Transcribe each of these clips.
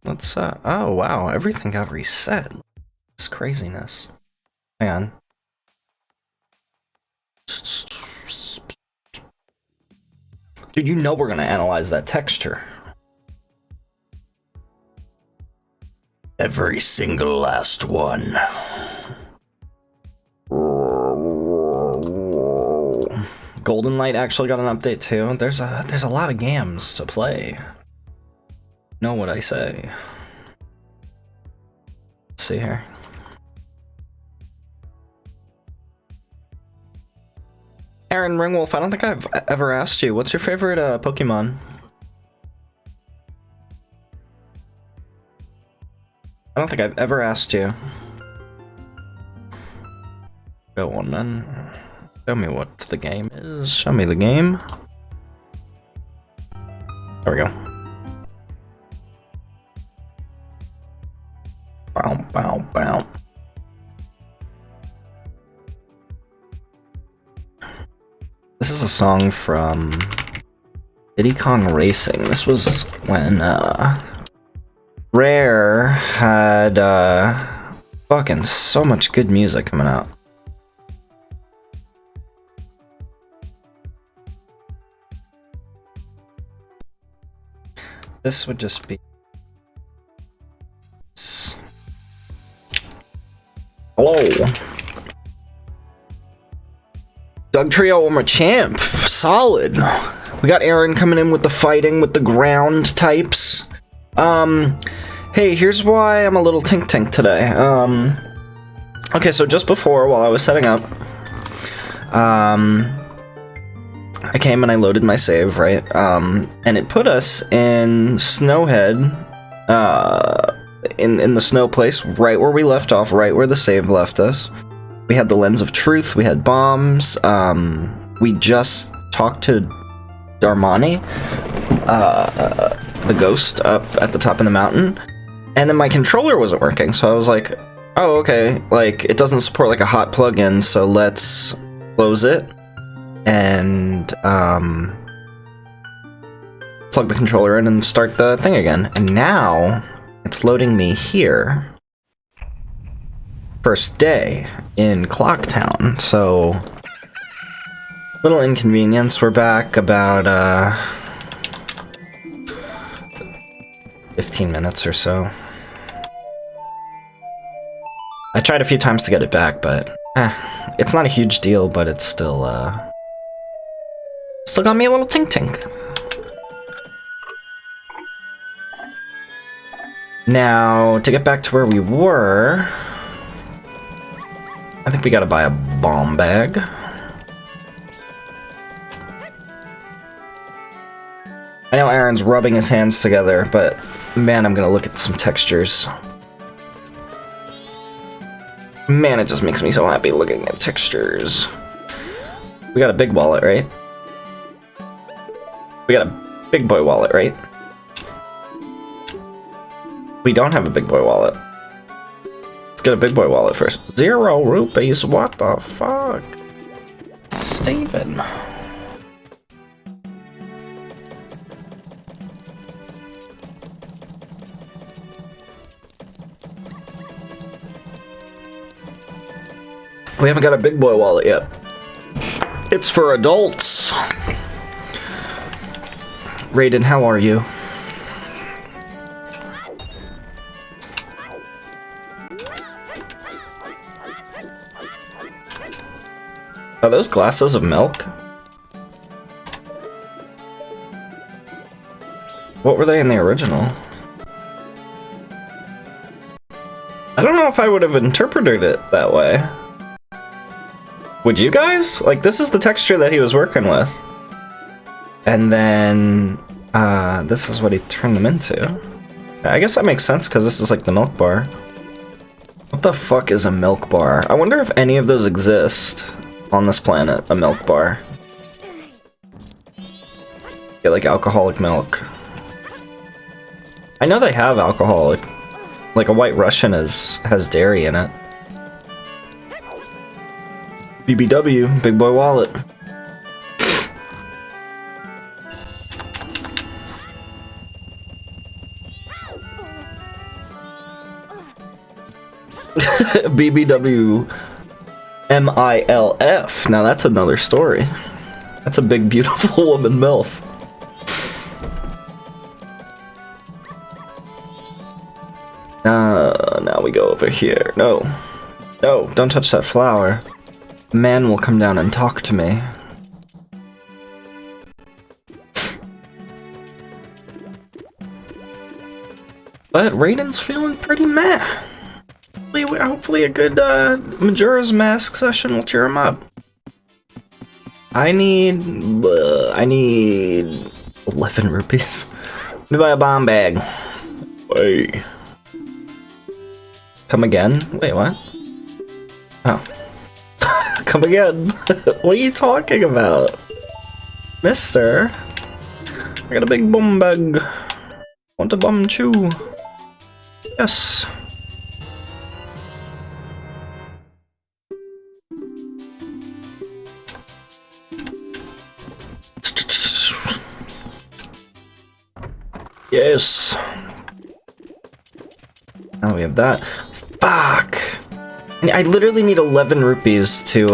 Let's, oh wow, everything got reset. This craziness. Hang on. Dude, you know we're gonna analyze that texture. Every single last one. Golden Light actually got an update too. There's a lot of games to play. Know what I say. Let's see here. Aaron Ringwolf, I don't think I've ever asked you, what's your favorite Pokemon? I don't think I've ever asked you. Go on, man. Show me what the game is. Show me the game. There we go. Bow, bow, bow. This is a song from Diddy Kong Racing. This was when Rare had fucking so much good music coming out. This would just be... Hello. Doug Trio, I'm a champ. Solid. We got Aaron coming in with the fighting with the ground types. Hey, here's why I'm a little tink today. Okay, so just before, while I was setting up, I came and I loaded my save, right? And it put us in Snowhead, in the snow place, right where we left off, right where the save left us. We had the Lens of Truth, we had bombs, we just talked to Darmani, the ghost up at the top of the mountain, and then my controller wasn't working, so I was like, oh, okay, like, it doesn't support, like, a hot plugin, so let's close it, and, plug the controller in and start the thing again. And now, it's loading me here. First day in Clocktown, so little inconvenience. We're back about 15 minutes or so. I tried a few times to get it back, but it's not a huge deal, but it's still got me a little tink. Now, to get back to where we were, I think we gotta buy a bomb bag. I know Aaron's rubbing his hands together, but man, I'm gonna look at some textures. Man, it just makes me so happy looking at textures. We got a big wallet, right? We got a big boy wallet, right? We don't have a big boy wallet. Let's get a big boy wallet first. 0 rupees? What the fuck? Steven. We haven't got a big boy wallet yet. It's for adults. Raiden, how are you? Are those glasses of milk? What were they in the original? I don't know if I would have interpreted it that way. Would you guys? Like, this is the texture that he was working with. And then, this is what he turned them into. I guess that makes sense, because this is like the milk bar. What the fuck is a milk bar? I wonder if any of those exist on this planet, a milk bar. Yeah, like alcoholic milk. I know they have alcoholic. Like a White Russian has dairy in it. BBW, big boy wallet. BBW MILF. Now that's another story. That's a big, beautiful woman MILF. Now we go over here. No. No, don't touch that flower. A man will come down and talk to me. But Raiden's feeling pretty meh. Hopefully a good Majora's Mask session will cheer him up. I need 11 rupees. Let me buy a bomb bag. Wait. Come again? Wait, what? Oh. Come again? What are you talking about? Mister? I got a big bomb bag. Want a bomb chew? Yes. Yes. Now we have that. Fuck! I literally need 11 rupees to,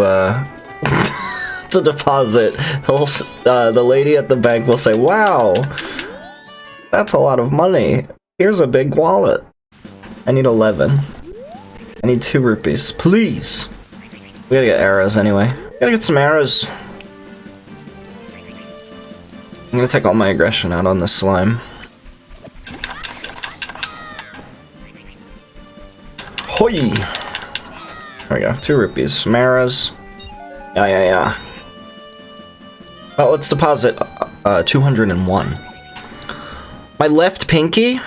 to deposit. The lady at the bank will say, wow! That's a lot of money. Here's a big wallet. I need 11. I need 2 rupees. Please! We gotta get arrows anyway. Gotta get some arrows. I'm gonna take all my aggression out on this slime. Hoi! There we go. 2 rupees. Some arrows. Yeah. Well, let's deposit 201. My left pinky?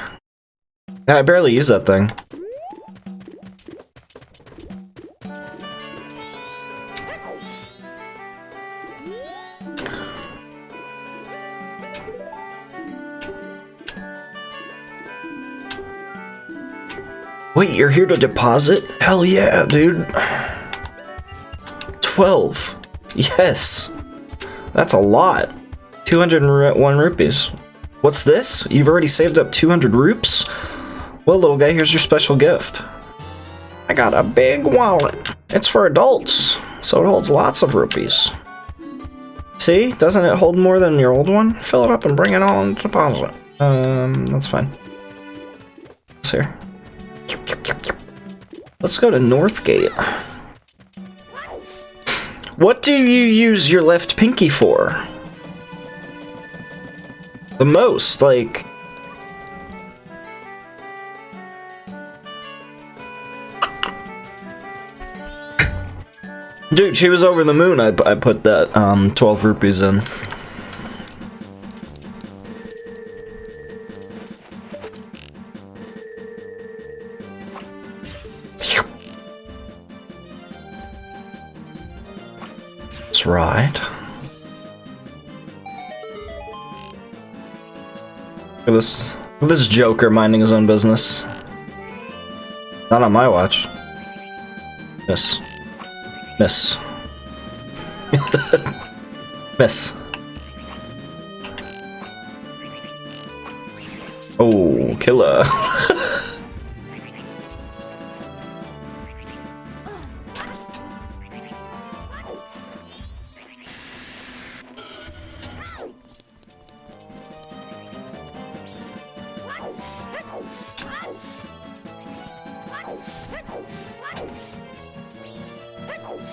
Yeah, I barely use that thing. Wait, you're here to deposit? Hell yeah, dude. 12. Yes. That's a lot. 201 rupees. What's this? You've already saved up 200 rupes? Well, little guy, here's your special gift. I got a big wallet. It's for adults, so it holds lots of rupees. See? Doesn't it hold more than your old one? Fill it up and bring it all in deposit. That's fine. What's here? Let's go to Northgate. What do you use your left pinky for? The most, like... Dude, she was over the moon. I put that 12 rupees in. That's right. Look at this Joker minding his own business. Not on my watch. Miss. Miss. Miss. Oh, killer.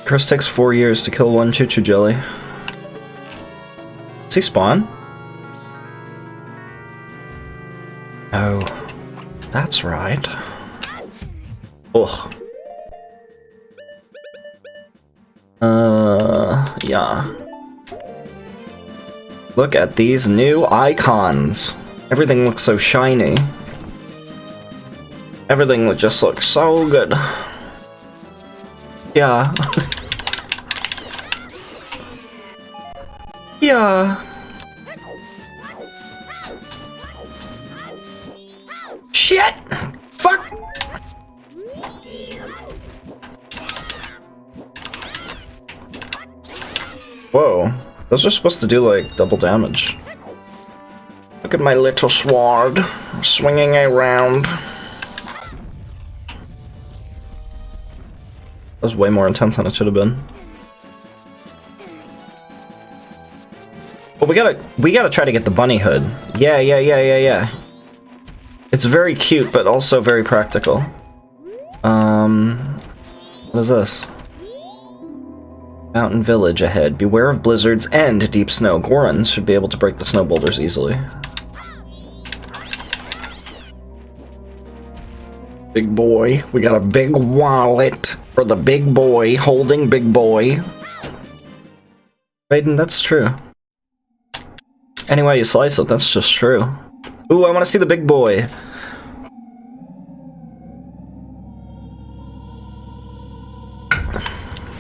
Curse takes 4 years to kill one choo-choo jelly. Does he spawn? Oh, that's right. Ugh. Yeah. Look at these new icons. Everything looks so shiny. Everything just looks so good. Yeah. Yeah. Shit! Fuck! Whoa. Those are supposed to do, like, double damage. Look at my little sword swinging around. was way more intense than it should have been. But we gotta try to get the bunny hood. Yeah. It's very cute, but also very practical. What is this? Mountain village ahead. Beware of blizzards and deep snow. Gorons should be able to break the snow boulders easily. Big boy. We got a big wallet for the big boy holding big boy. Raiden, that's true. Any way you slice it, that's just true. Ooh, I want to see the big boy.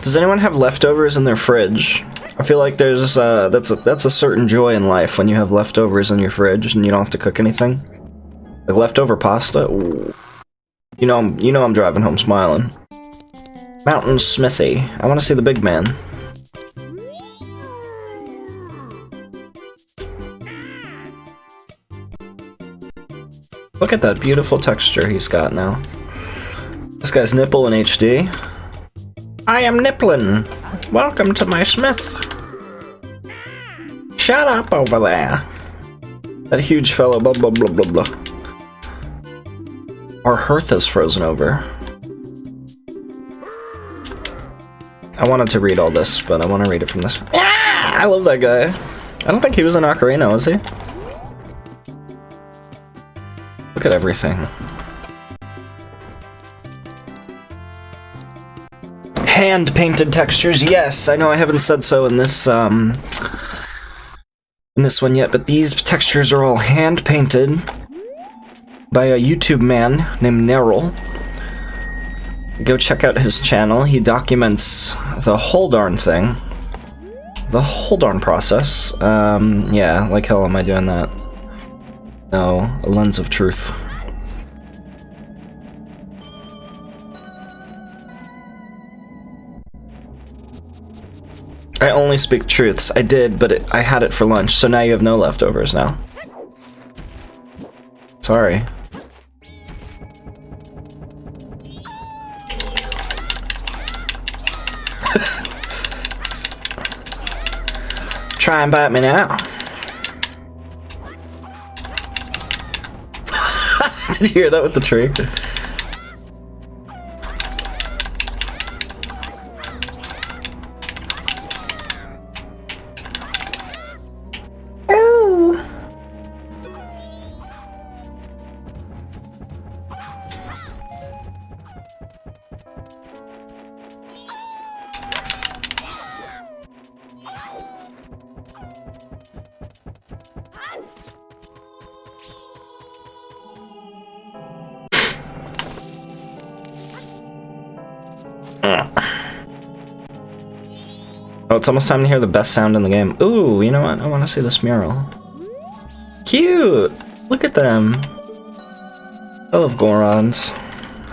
Does anyone have leftovers in their fridge? I feel like there's that's a certain joy in life when you have leftovers in your fridge and you don't have to cook anything. Like leftover pasta. Ooh. You know I'm driving home smiling. Mountain Smithy. I want to see the big man. Look at that beautiful texture he's got now. This guy's nipple in HD. I am Nipplin. Welcome to my smith. Shut up over there. That huge fellow, blah blah blah blah blah. Our hearth is frozen over. I wanted to read all this, but I want to read it from this. Ah, I love that guy. I don't think he was in Ocarina, was he? Look at everything. Hand-painted textures, yes. I know I haven't said so in this one yet, but these textures are all hand-painted by a YouTube man named Neril. Go check out his channel. He documents the whole darn thing. The whole darn process. Yeah, like hell am I doing that? No, a lens of truth. I only speak truths. I did, but I had it for lunch, so now you have no leftovers now. Sorry. Try and bite me now. Did you hear that with the tree? Oh, it's almost time to hear the best sound in the game. Ooh, you know what? I want to see this mural. Cute! Look at them. I love Gorons.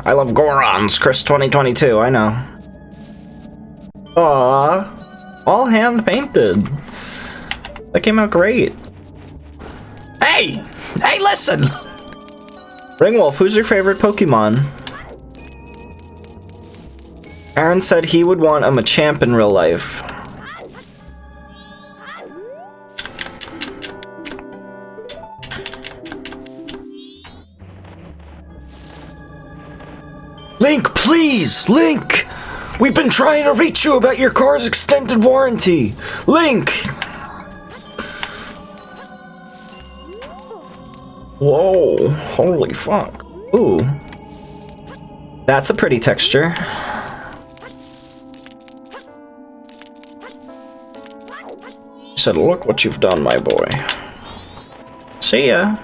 I love Gorons, Chris 2022, I know. Aww. All hand-painted. That came out great. Hey! Hey, listen! Ringwolf, who's your favorite Pokemon? Aaron said he would want a Machamp in real life. Link, please! Link! We've been trying to reach you about your car's extended warranty! Link! Whoa, holy fuck. Ooh. That's a pretty texture. He said, look what you've done, my boy. See ya.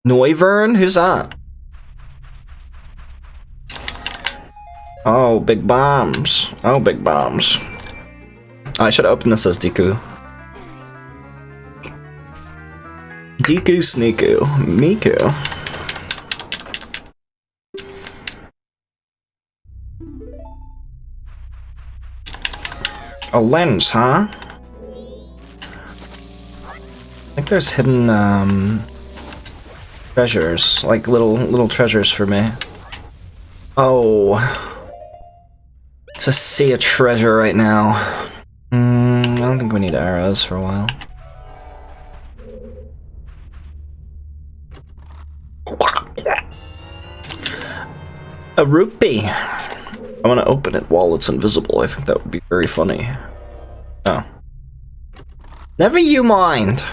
Noivern? Who's that? Oh, big bombs. Oh, big bombs. Oh, I should open this as Deku. Deku Sneeku. Miku. A lens, huh? I think there's hidden, treasures. Like little treasures for me. Oh. to see a treasure right now. I don't think we need arrows for a while. A rupee. I want to open it while it's invisible. I think that would be very funny. Oh. Never you mind.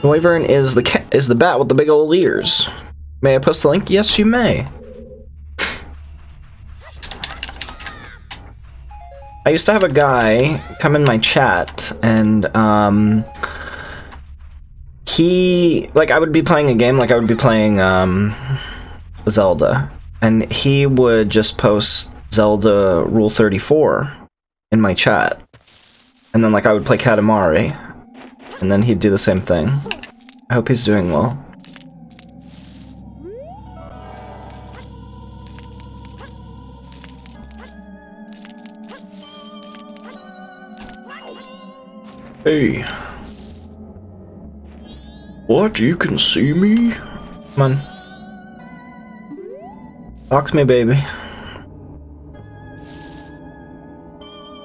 The wyvern is the bat with the big old ears. May I post the link? Yes, you may. I used to have a guy come in my chat, and he, like, I would be playing a game, like I would be playing Zelda, and he would just post Zelda Rule 34 in my chat, and then, like, I would play Katamari, and then he'd do the same thing. I hope he's doing well. Hey. What? You can see me? Come on. Talk to me, baby.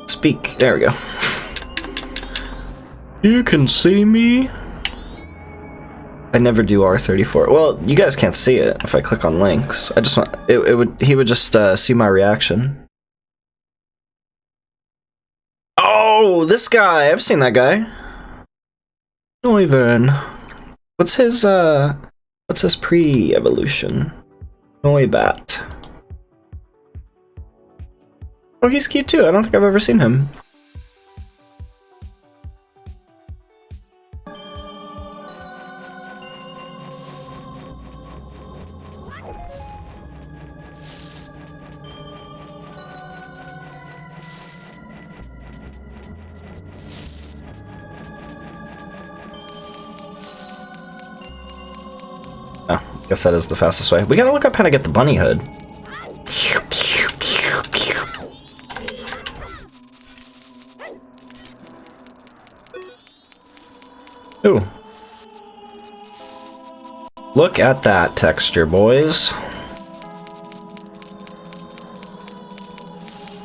Speak. There we go. You can see me? I never do R34. Well, you guys can't see it if I click on links. I just want he would just see my reaction. Oh, this guy! I've seen that guy. Wyvern. What's his pre-evolution? Noibat. Oh, he's cute too. I don't think I've ever seen him. Guess that is the fastest way. We gotta look up how to get the bunny hood. Ooh. Look at that texture, boys.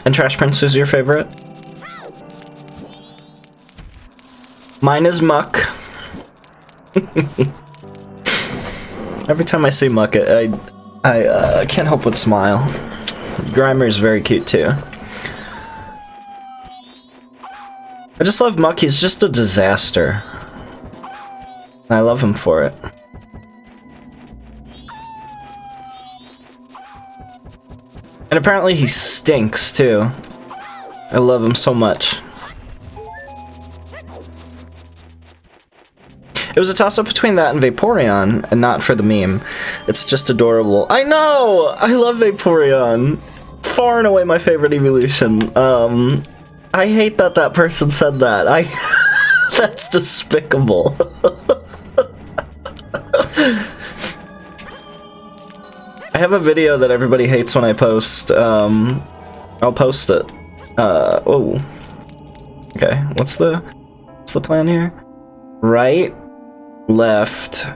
And Trash Prince is your favorite? Mine is Muck. Every time I see Muck, I can't help but smile. Grimer's very cute too. I just love Muck, he's just a disaster. And I love him for it. And apparently he stinks too. I love him so much. It was a toss-up between that and Vaporeon, and not for the meme. It's just adorable. I know! I love Vaporeon! Far and away my favorite evolution. I hate that that person said that. That's despicable. I have a video that everybody hates when I post. I'll post it. Oh. Okay, what's the plan here? Right. Left,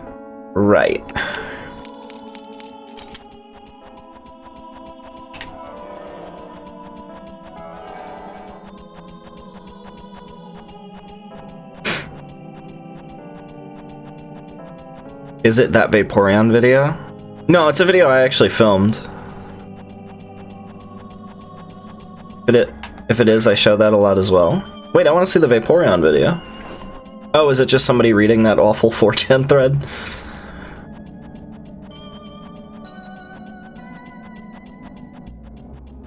right. Is it that Vaporeon video? No, it's a video I actually filmed. If it is, I show that a lot as well. Wait, I want to see the Vaporeon video. Oh, is it just somebody reading that awful 4chan thread?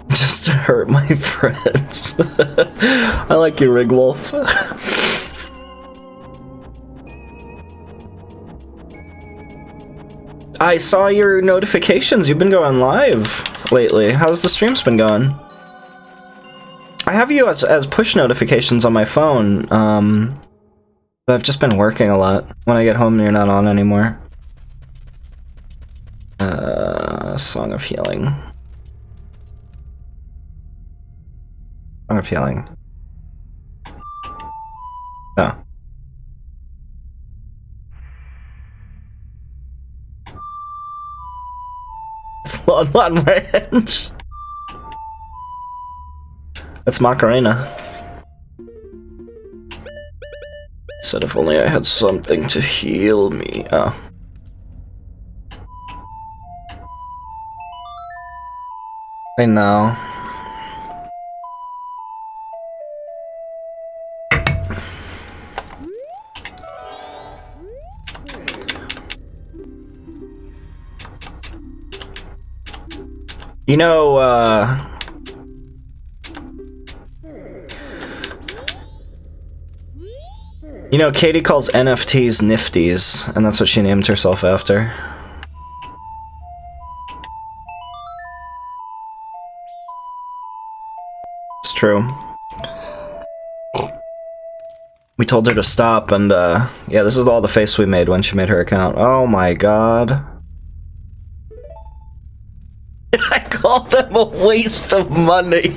Just to hurt my friends. I like you, Rigwolf. I saw your notifications. You've been going live lately. How's the streams been going? I have you as push notifications on my phone, but I've just been working a lot. When I get home, you're not on anymore. Song of Healing. Song of Healing. Oh. It's Lon Ranch. That's Macarena. Said if only I had something to heal me. Oh. I know. You know, Katie calls NFTs nifties, and that's what she named herself after. It's true. We told her to stop, and yeah, this is all the face we made when she made her account. Oh my god. I call them a waste of money.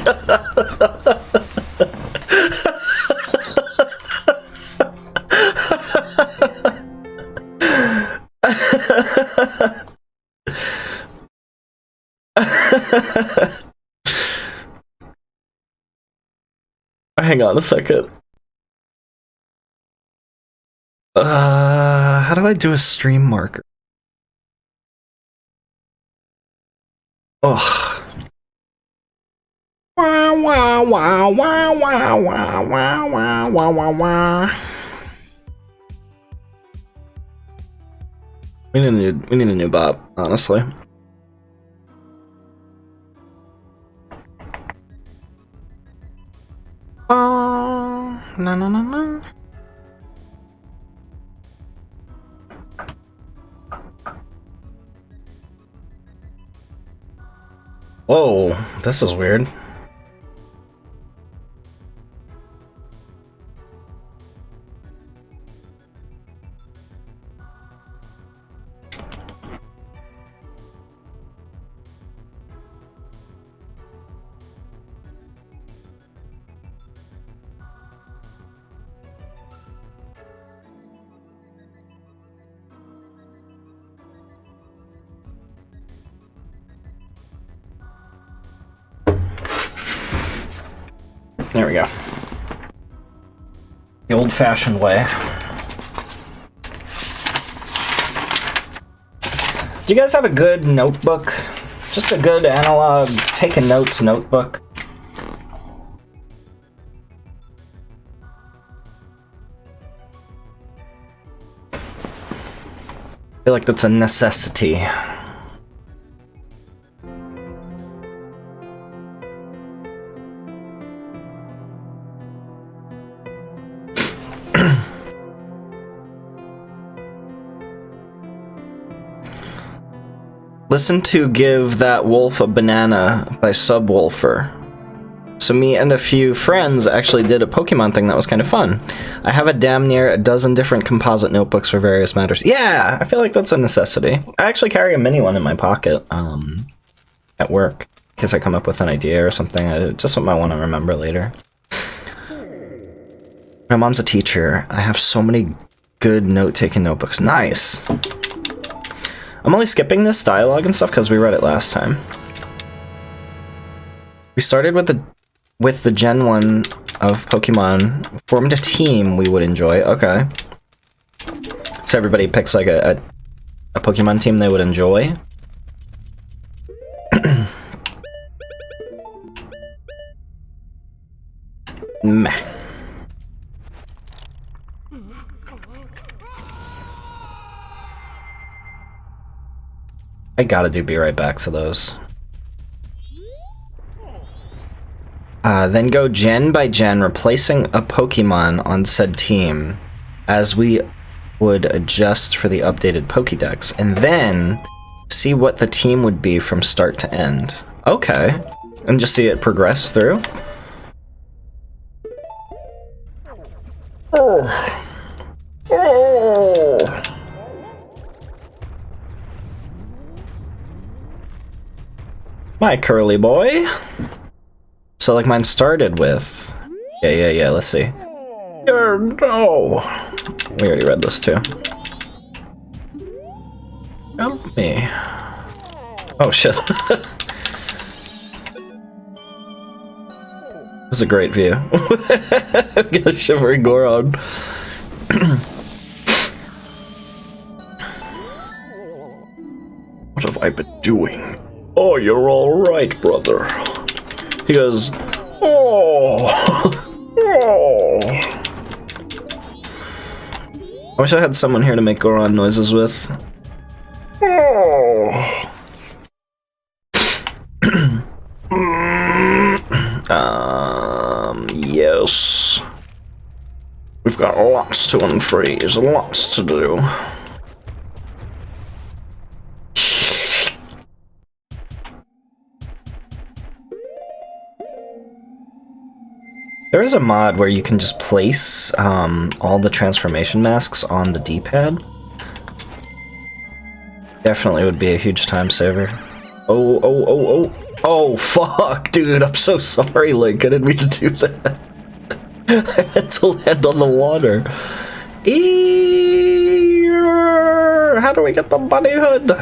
Hang on a second. How do I do a stream marker? Oh. Wah, wah, wah, wah, wah, wah, wah, wah, wah, wah, wah. We need a new bot, honestly. No, no, no, no. Whoa, this is weird. There we go. The old-fashioned way. Do you guys have a good notebook? Just a good analog taking notes notebook? I feel like that's a necessity. Listen to Give That Wolf a Banana by Subwoofer. So me and a few friends actually did a Pokemon thing that was kind of fun. I have a damn near a dozen different composite notebooks for various matters. Yeah, I feel like that's a necessity. I actually carry a mini one in my pocket at work, in case I come up with an idea or something. I just might want to remember later. My mom's a teacher. I have so many good note-taking notebooks. Nice! I'm only skipping this dialogue and stuff because we read it last time. We started with the Gen 1 of Pokemon, formed a team we would enjoy. Okay. So everybody picks like a Pokemon team they would enjoy. Meh. I gotta do be right back to those. Then go gen by gen, replacing a Pokemon on said team as we would adjust for the updated Pokédex, and then see what the team would be from start to end. Okay. And just see it progress through. Oh. Oh. My curly boy. So like mine started with... Yeah, let's see. No! We already read this too. Help me. Oh shit. That's a great view. Get a shivering Goron. What have I been doing? Oh, you're all right, brother. He goes, oh, oh. I wish I had someone here to make Goron noises with. Oh. Yes. We've got lots to unfreeze, lots to do. There is a mod where you can just place all the transformation masks on the D-pad. Definitely would be a huge time saver. Oh, oh, oh, oh. Oh, fuck, dude, I'm so sorry, Link. I didn't mean to do that. I had to land on the water. How do we get the bunny hood?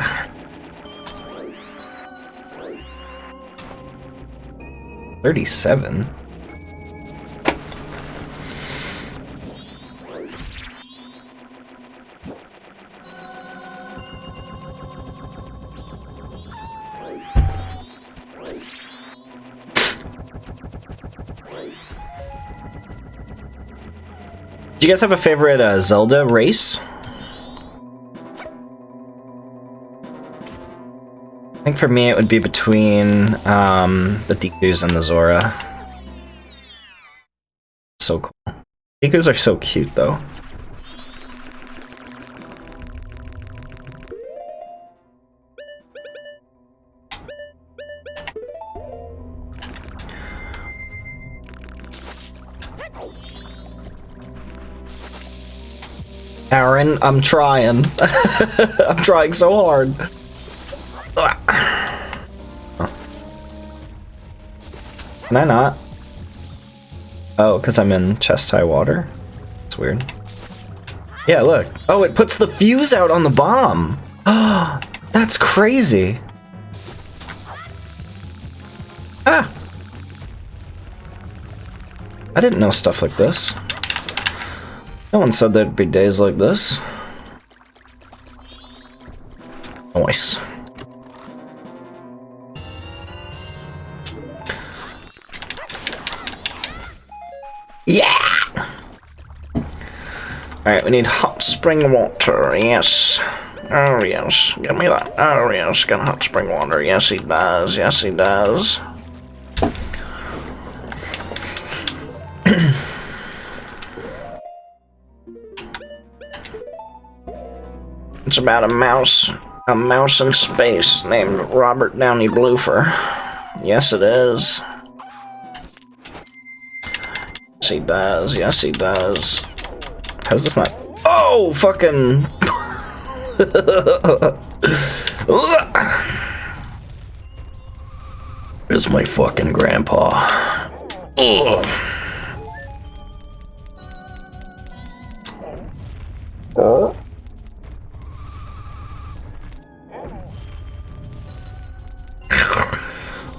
$37. Do you guys have a favorite Zelda race? I think for me it would be between the Dekus and the Zora. So cool. Dekus are so cute though. Aaron, I'm trying. I'm trying so hard. Can I not? Oh, because I'm in chest-high water? That's weird. Yeah, look. Oh, it puts the fuse out on the bomb! That's crazy! Ah! I didn't know stuff like this. No one said there'd be days like this. Nice. Yeah! Alright, we need hot spring water, yes. Oh yes, give me that. Oh yes, get hot spring water. Yes he does, yes he does. It's about a mouse in space named Robert Downey Bloofer. Yes it is. Yes he does, yes he does. How's this not? Oh, fucking... It's my fucking grandpa. Ugh. Oh.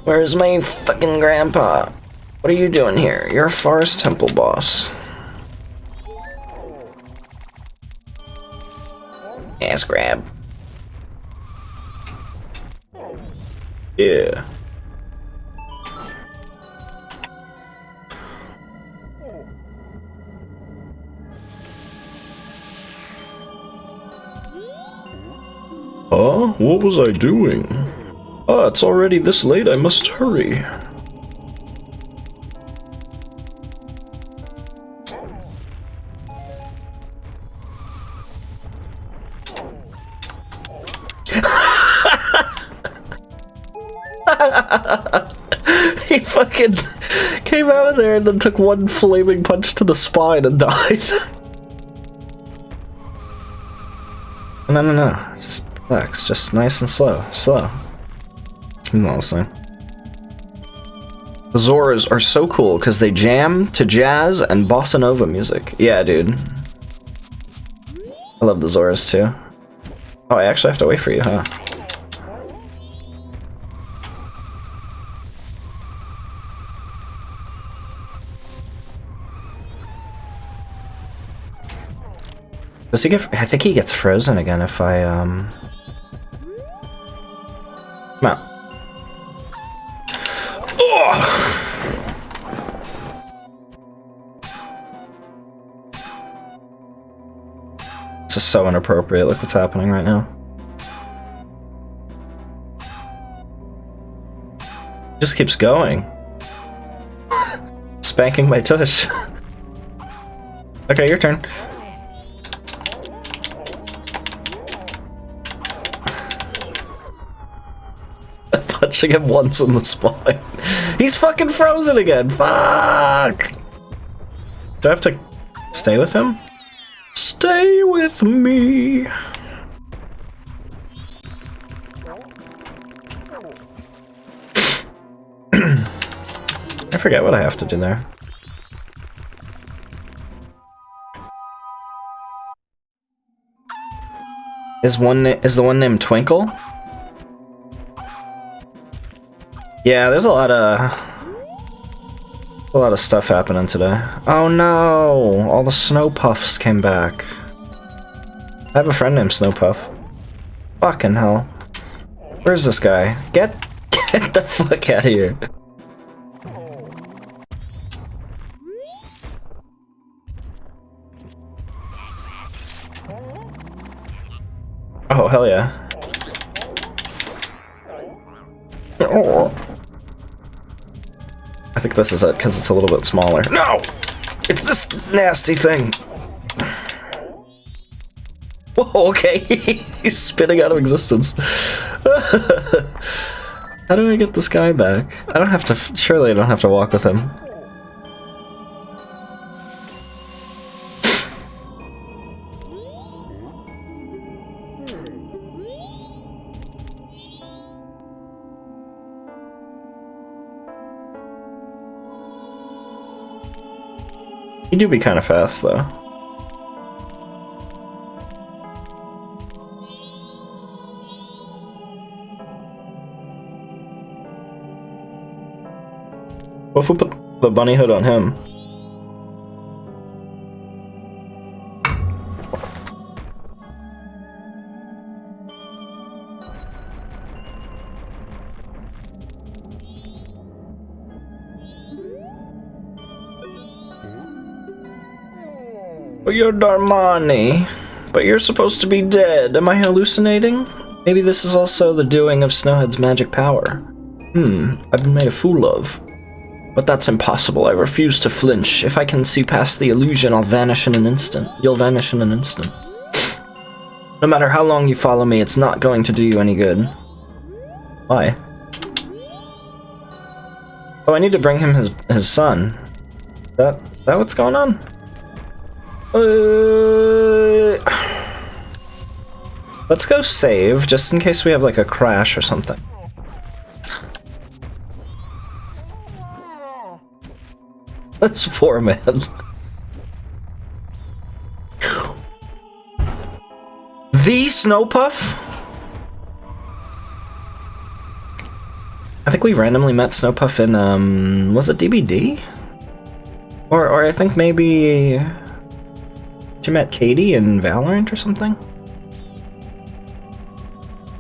Where's my fucking grandpa? What are you doing here? You're a forest temple boss. Ass grab. Yeah. What was I doing? Ah, it's already this late, I must hurry. He fucking came out of there and then took one flaming punch to the spine and died. No. Just relax. Just nice and slow. Slow. Honestly. The Zoras are so cool because they jam to jazz and bossa nova music. Yeah, dude. I love the Zoras too. Oh, I actually have to wait for you, huh? Does he get... I think he gets frozen again if I, Come out. Oh! This is so inappropriate. Look what's happening right now. Just keeps going. Spanking my tush. Okay, your turn. Punching him once in the spine. He's fucking frozen again. Fuck. Do I have to stay with him? Stay with me. I forget what I have to do there. Is the one named Twinkle? Yeah, there's a lot of stuff happening today. Oh no! All the Snow Puffs came back. I have a friend named Snow Puff. Fucking hell. Where's this guy? Get the fuck out of here. Oh, hell yeah. Oh. I think this is it, because it's a little bit smaller. No! It's this nasty thing! Whoa, okay. He's spinning out of existence. How do I get this guy back? I don't have to... Surely I don't have to walk with him. You do be kind of fast, though. What if we put the bunny hood on him? You're Darmani, but you're supposed to be dead. Am I hallucinating? Maybe this is also the doing of Snowhead's magic power. I've been made a fool of. But that's impossible. I refuse to flinch. If I can see past the illusion, I'll vanish in an instant. You'll vanish in an instant. No matter how long you follow me, it's not going to do you any good. Why? Oh, I need to bring him his son. Is that what's going on? Let's go save, just in case we have like a crash or something. That's poor man. The Snow Puff? I think we randomly met Snow Puff in, was it DBD? Or I think maybe... You met Katie in Valorant or something?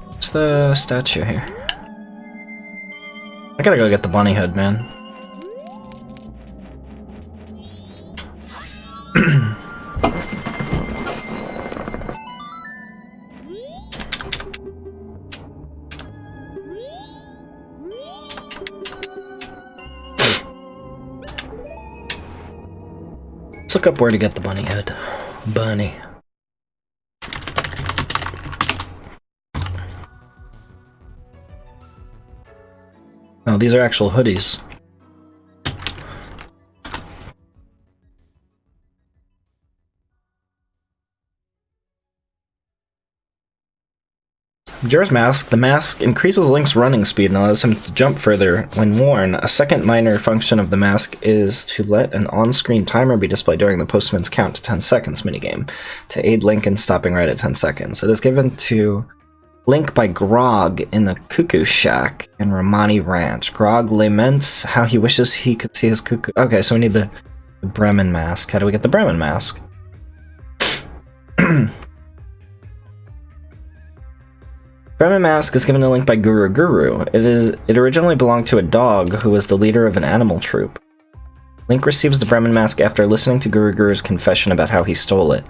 What's the statue here? I gotta go get the bunny hood, man. Let's look up where to get the bunny hood. Bunny. Oh, these are actual hoodies. Majora's Mask. The mask increases Link's running speed and allows him to jump further when worn. A second minor function of the mask is to let an on-screen timer be displayed during the postman's count to 10 seconds minigame, to aid Link in stopping right at 10 seconds. It is given to Link by Grog in the Cuckoo Shack in Romani Ranch. Grog laments how he wishes he could see his cuckoo. Okay, so we need the Bremen mask. How do we get the Bremen mask? Bremen Mask is given a link by Guru Guru. It originally belonged to a dog who was the leader of an animal troop. Link receives the Bremen Mask after listening to Guru Guru's confession about how he stole it.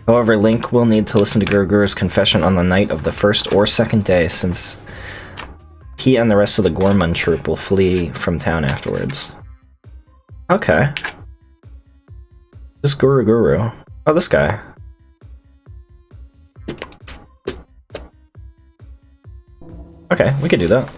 However, Link will need to listen to Guru Guru's confession on the night of the first or second day, since he and the rest of the Gorman troop will flee from town afterwards. Okay. This Guru Guru. Oh, this guy. Okay, we could do that.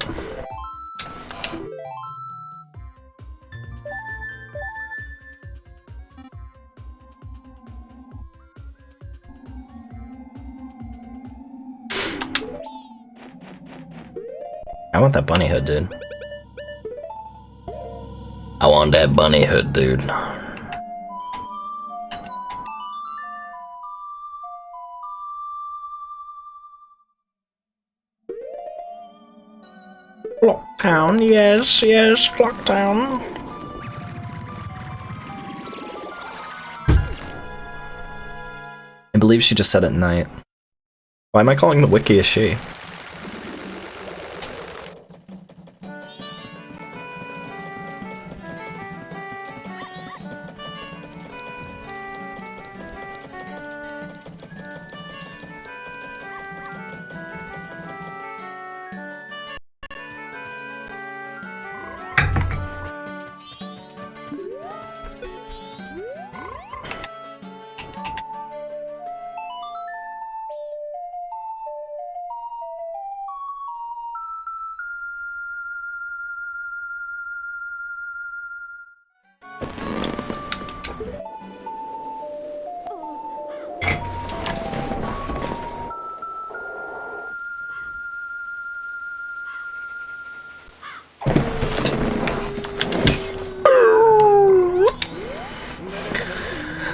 I want that bunny hood, dude. I want that bunny hood, dude. Clocktown, yes, yes, Clocktown. I believe she just said at night. Why am I calling the wiki a she?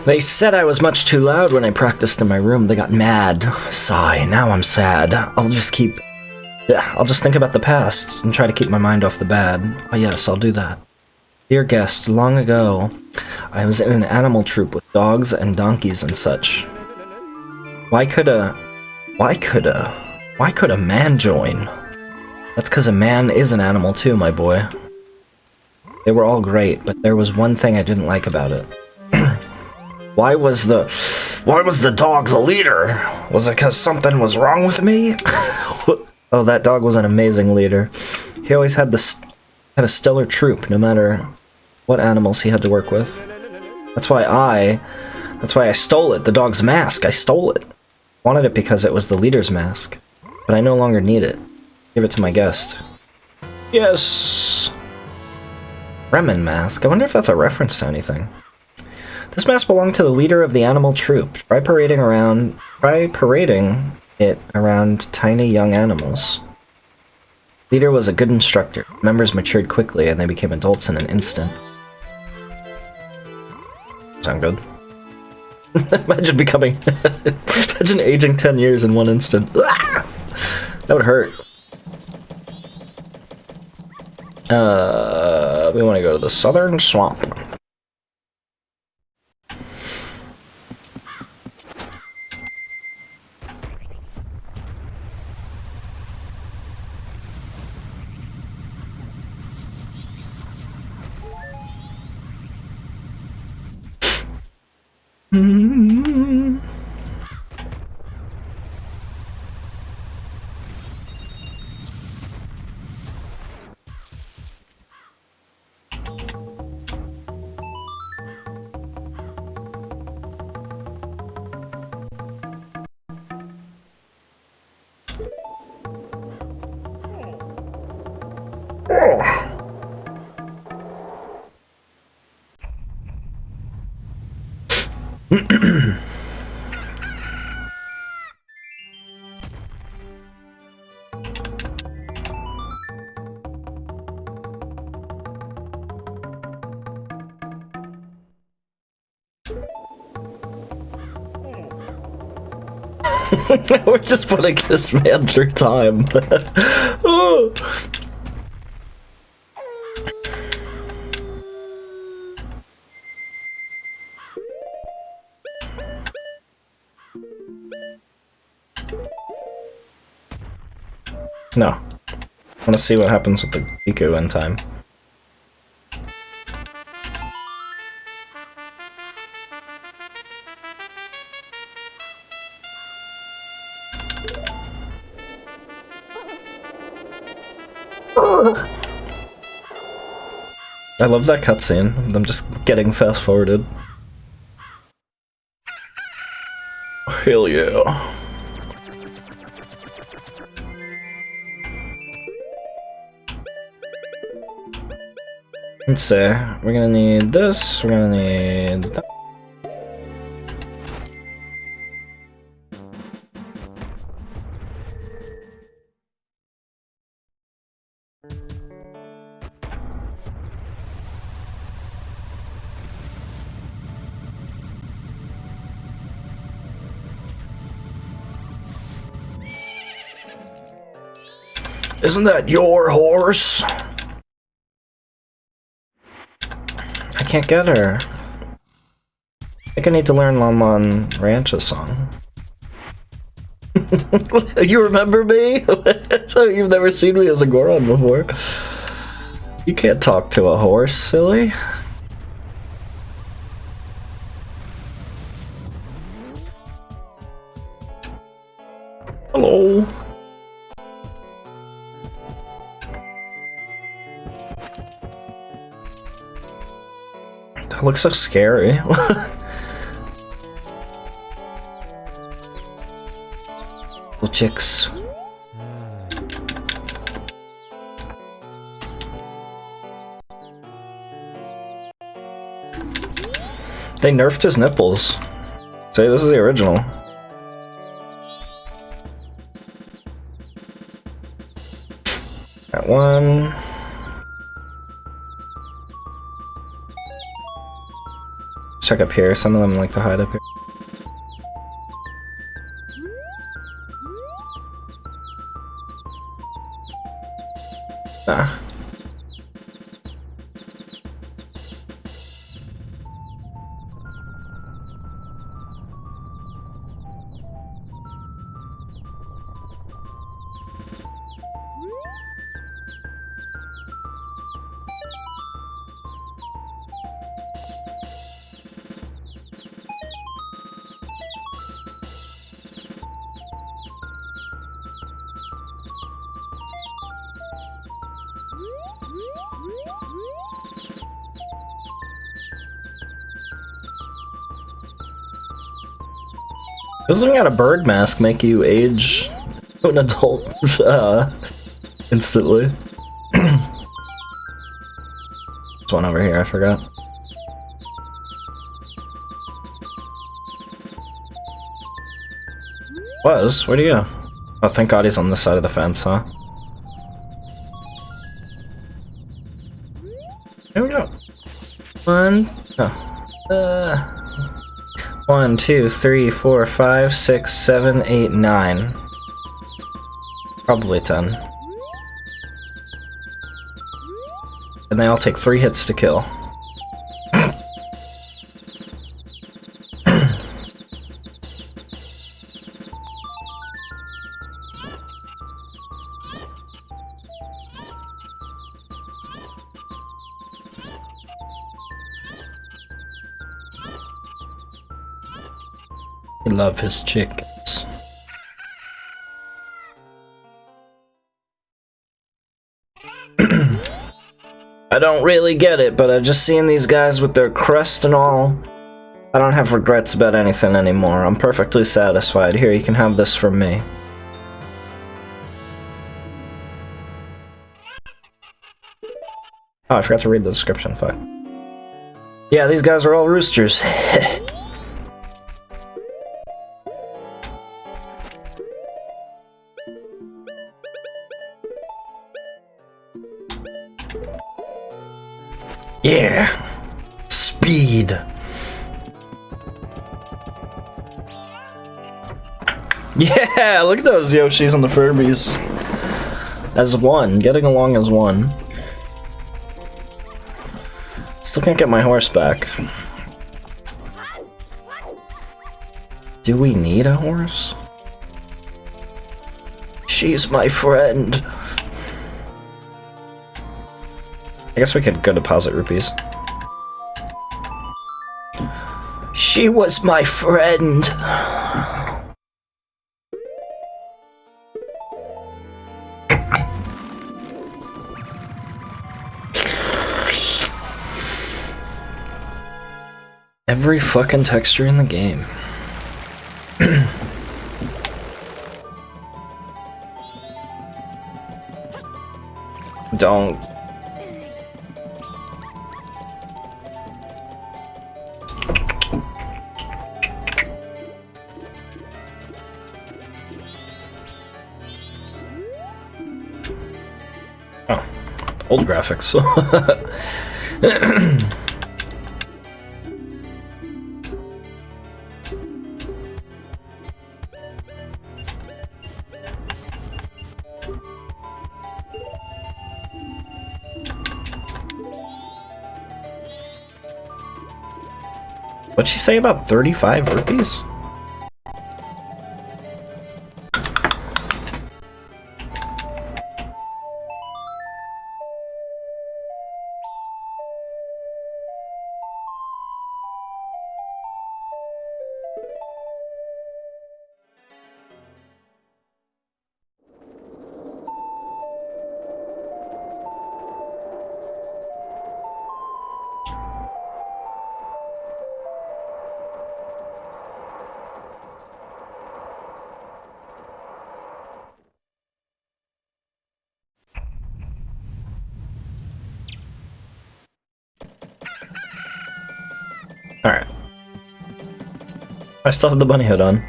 They said I was much too loud when I practiced in my room. They got mad. Sigh. Now I'm sad. I'll just think about the past and try to keep my mind off the bad. Oh yes, I'll do that. Dear guest, long ago, I was in an animal troop with dogs and donkeys and such. Why could a man join? That's 'cause a man is an animal too, my boy. They were all great, but there was one thing I didn't like about it. Why was the dog the leader? Was it 'cause something was wrong with me? Oh, that dog was an amazing leader. He always had a stellar troop, no matter what animals he had to work with. That's why I stole it, the dog's mask. I stole it. Wanted it because it was the leader's mask. But I no longer need it. Give it to my guest. Yes! Bremen Mask. I wonder if that's a reference to anything. This mask belonged to the leader of the animal troop. Try parading it around tiny young animals. Leader was a good instructor. Members matured quickly and they became adults in an instant. Sound good? Imagine aging 10 years in one instant. That would hurt. We want to go to the southern swamp. We're just putting this man through time. Oh. No. I want to see what happens with the Iku in time. I love that cutscene. I'm just getting fast forwarded. Hell yeah. Let's see. We're gonna need this. We're gonna need that. Isn't that your horse? I can't get her. I think I need to learn Lamon Ranch's song. You remember me? So you've never seen me as a Goron before. You can't talk to a horse, silly. Hello. That looks so scary. Little chicks. They nerfed his nipples. Say this is the original. That one. Check up here. Some of them like to hide up here. Ah. Doesn't got a bird mask make you age to an adult instantly? There's one over here, I forgot. Where'd he go? Oh, thank God he's on this side of the fence, huh? There we go. One. Oh. 1, 2, 3, 4, 5, 6, 7, 8, 9. Probably 10. And they all take 3 hits to kill. I love his chickens. I don't really get it, but just seeing these guys with their crest and all, I don't have regrets about anything anymore. I'm perfectly satisfied. Here, you can have this from me. Oh, I forgot to read the description, fuck. Yeah, these guys are all roosters. Yeah! Speed! Yeah! Look at those Yoshis and the Furbies. As one. Getting along as one. Still can't get my horse back. Do we need a horse? She's my friend. I guess we could go deposit rupees. She was my friend. Every fucking texture in the game. Don't. Oh, old graphics. What'd she say about 35 rupees? Alright. I still have the bunny hood on.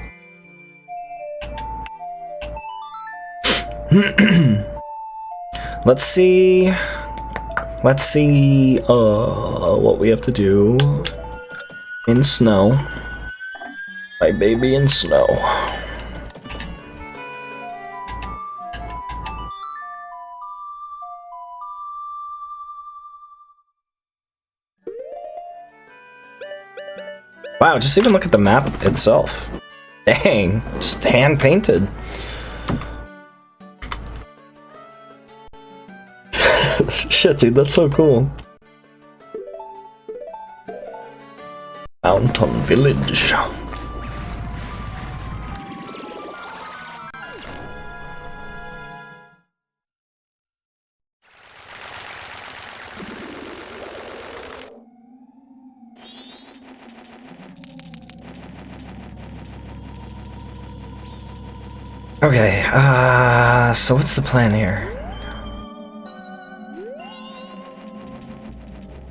Let's see what we have to do in snow. My baby in snow. Wow, just even look at the map itself. Dang, just hand painted. Shit, dude, that's so cool. Mountain Village. Okay, so what's the plan here?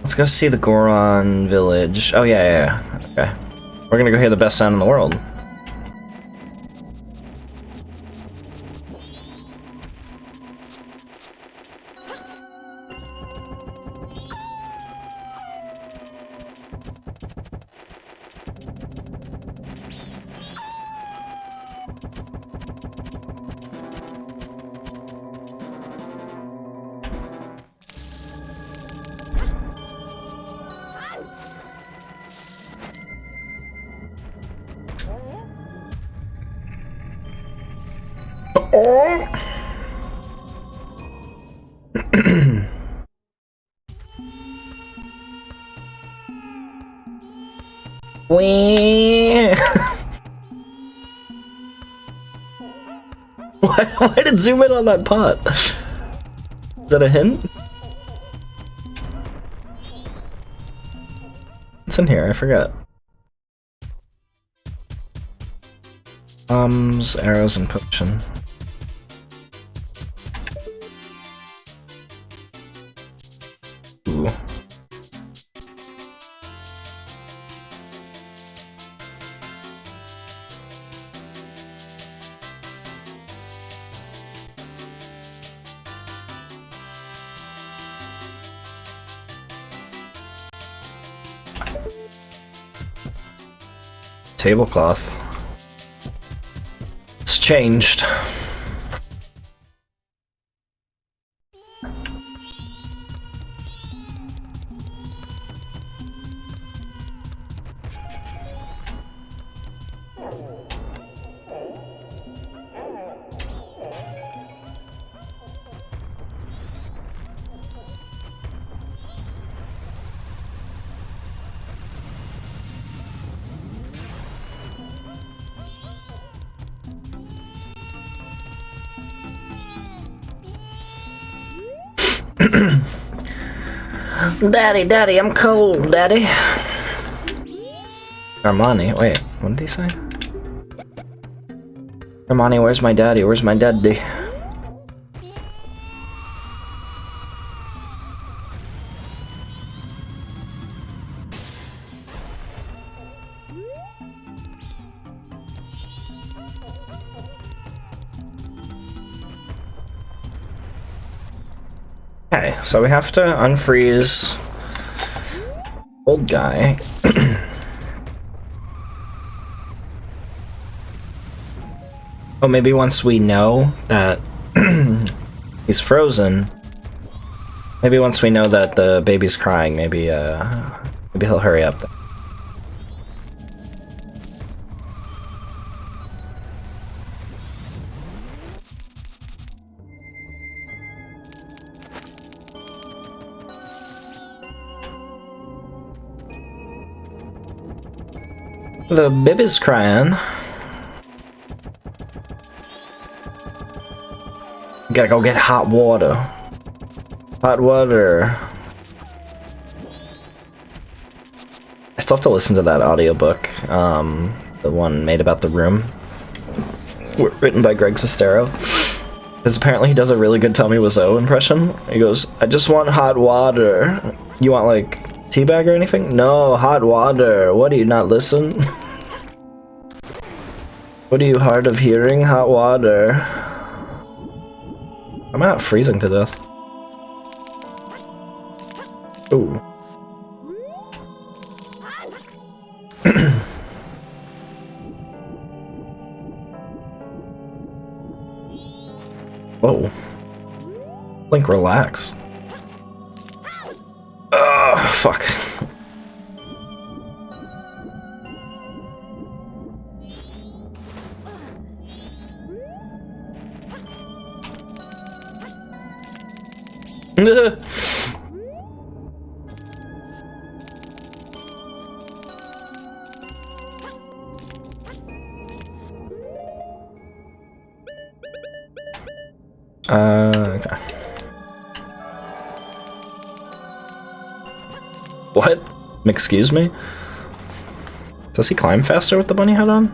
Let's go see the Goron village. Oh, yeah. Okay. We're gonna go hear the best sound in the world. Why did it zoom in on that pot? Is that a hint? What's in here? I forgot. Bombs, arrows, and potion. Ooh. Tablecloth. It's changed. Daddy, Daddy, I'm cold, Daddy. Armani, wait, what did he say? Armani, where's my daddy? Where's my daddy? Okay, so we have to unfreeze old guy. Oh, maybe once we know that he's frozen, maybe once we know that the baby's crying, maybe maybe he'll hurry up. The baby's crying. Gotta go get hot water. Hot water. I still have to listen to that audiobook, the one made about the room, written by Greg Sestero. Because apparently he does a really good Tell Me Wiseau impression. He goes, I just want hot water. You want, like, teabag or anything? No, hot water. What, do you not listen? What are you hard of hearing? Hot water. Am I not freezing to death? Ooh. Whoa. Link, relax. Ugh, fuck. Okay. What? Excuse me? Does he climb faster with the bunny hat on?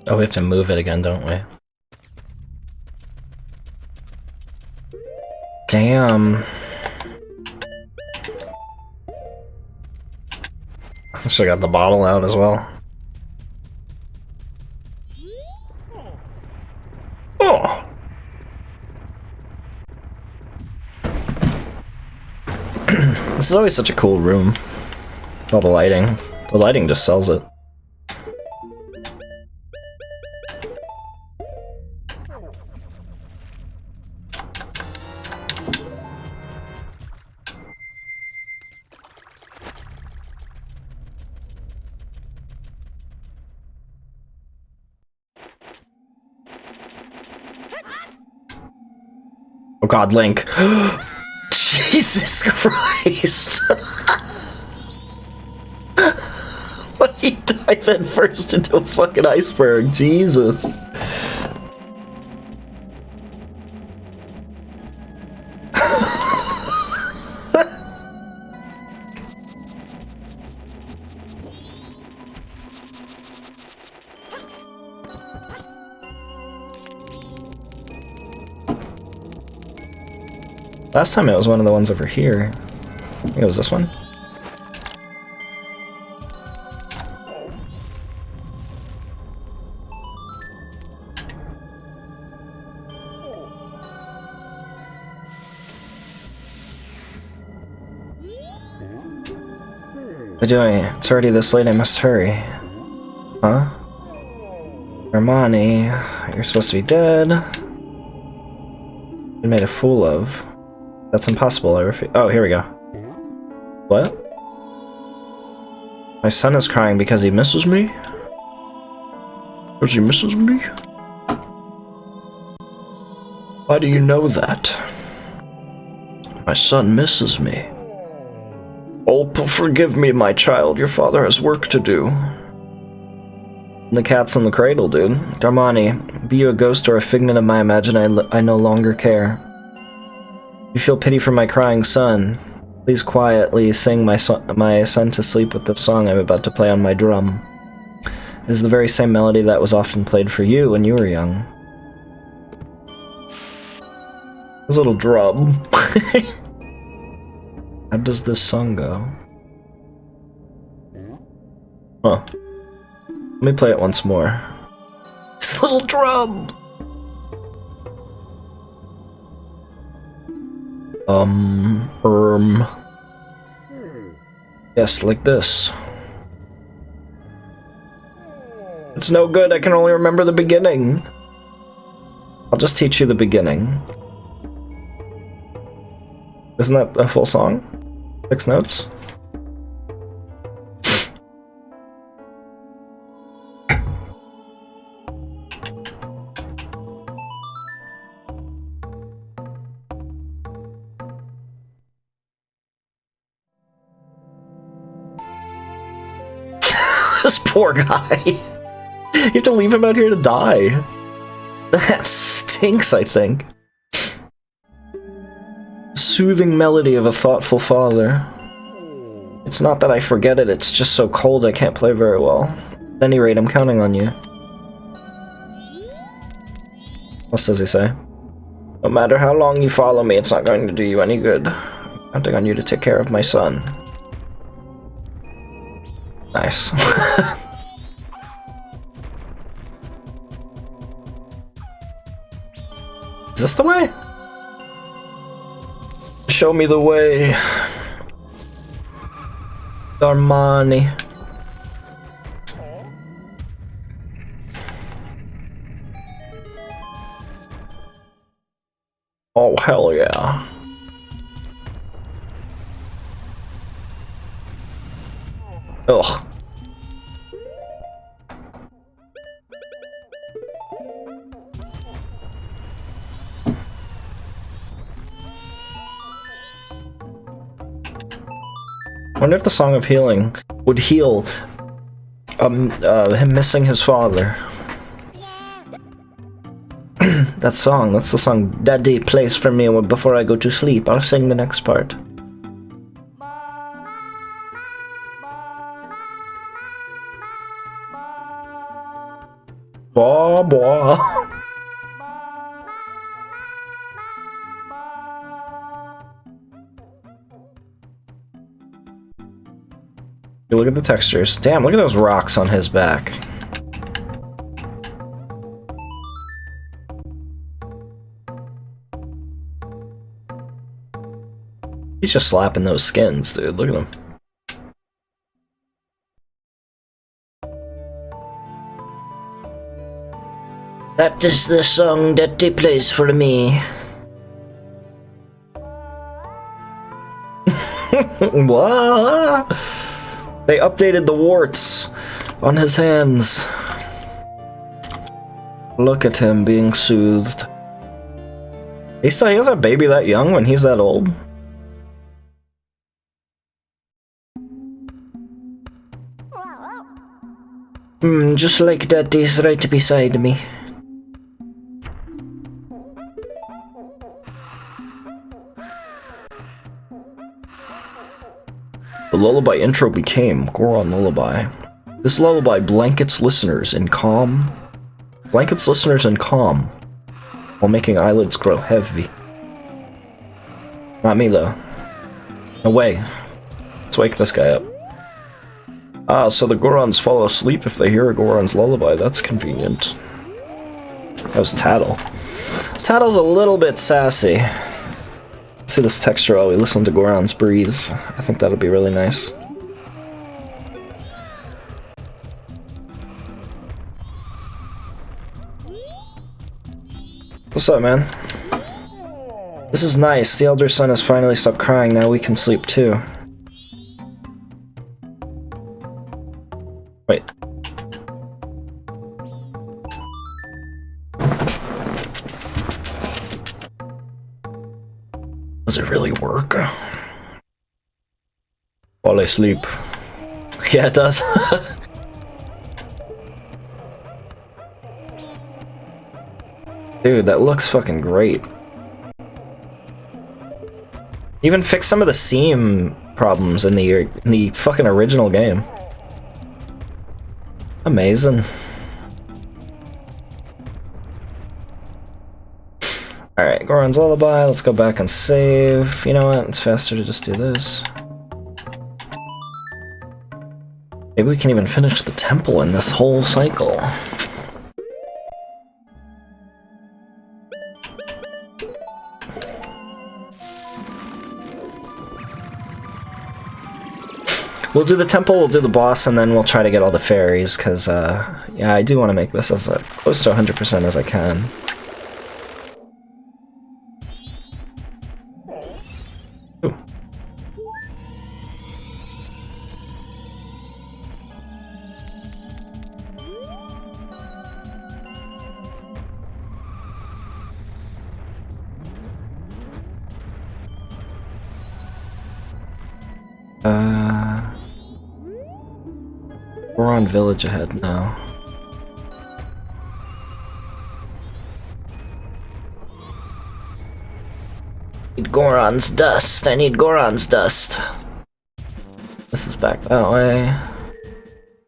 Oh, we have to move it again, don't we? Damn. I should've got the bottle out as well. Oh! This is always such a cool room. All the lighting. The lighting just sells it. Oh god, Link. Jesus Christ! What, he dives head first into a fucking iceberg, Jesus. Last time it was one of the ones over here. I think it was this one. What are you doing? It's already this late, I must hurry. Huh? Armani, you're supposed to be dead. You made a fool of. That's impossible, I refuse. Oh, here we go. What? My son is crying because he misses me? Because he misses me? Why do you know that? My son misses me. Oh, forgive me, my child. Your father has work to do. The cat's in the cradle, dude. Darmani, be you a ghost or a figment of my imagination, I no longer care. You feel pity for my crying son. Please quietly sing my son to sleep with the song I'm about to play on my drum. It is the very same melody that was often played for you when you were young. This little drum. How does this song go? Huh. Let me play it once more. This little drum! Yes, like this. It's no good, I can only remember the beginning. I'll just teach you the beginning. Isn't that a full song? 6 notes? This poor guy. You have to leave him out here to die. That stinks, I think. Soothing melody of a thoughtful father. It's not that I forget it, it's just so cold I can't play very well. At any rate, I'm counting on you. What does he say? No matter how long you follow me, it's not going to do you any good. I'm counting on you to take care of my son. Nice. Is this the way? Show me the way. Armani. Oh, hell yeah. Ugh. I wonder if the Song of Healing would heal him missing his father. That's the song Daddy plays for me before I go to sleep. I'll sing the next part. Blah, blah. Look at the textures. Damn, look at those rocks on his back. He's just slapping those skins, dude. Look at him. That is the song that he plays for me. What? They updated the warts on his hands. Look at him being soothed. He has a baby that young when he's that old? Just like Daddy's right beside me. The lullaby intro became Goron Lullaby. This lullaby blankets listeners in calm, while making eyelids grow heavy. Not me though. No way. Let's wake this guy up. Ah, so the Gorons fall asleep if they hear a Goron's lullaby. That's convenient. That was Tattle. Tattle's a little bit sassy. Let's see this texture while we listen to Goron's breathe. I think that'll be really nice. What's up, man? This is nice. The elder son has finally stopped crying. Now we can sleep too. Wait. Does it really work? While I sleep. Yeah, it does. Dude, that looks fucking great. Even fix some of the seam problems in the fucking original game. Amazing. Alright, Goron's Lullaby, let's go back and save. You know what, it's faster to just do this. Maybe we can even finish the temple in this whole cycle. We'll do the temple, we'll do the boss, and then we'll try to get all the fairies, because, yeah, I do want to make this as close to 100% as I can. Ooh. We're on village ahead now. Need Goron's dust. I need Goron's dust. This is back that way.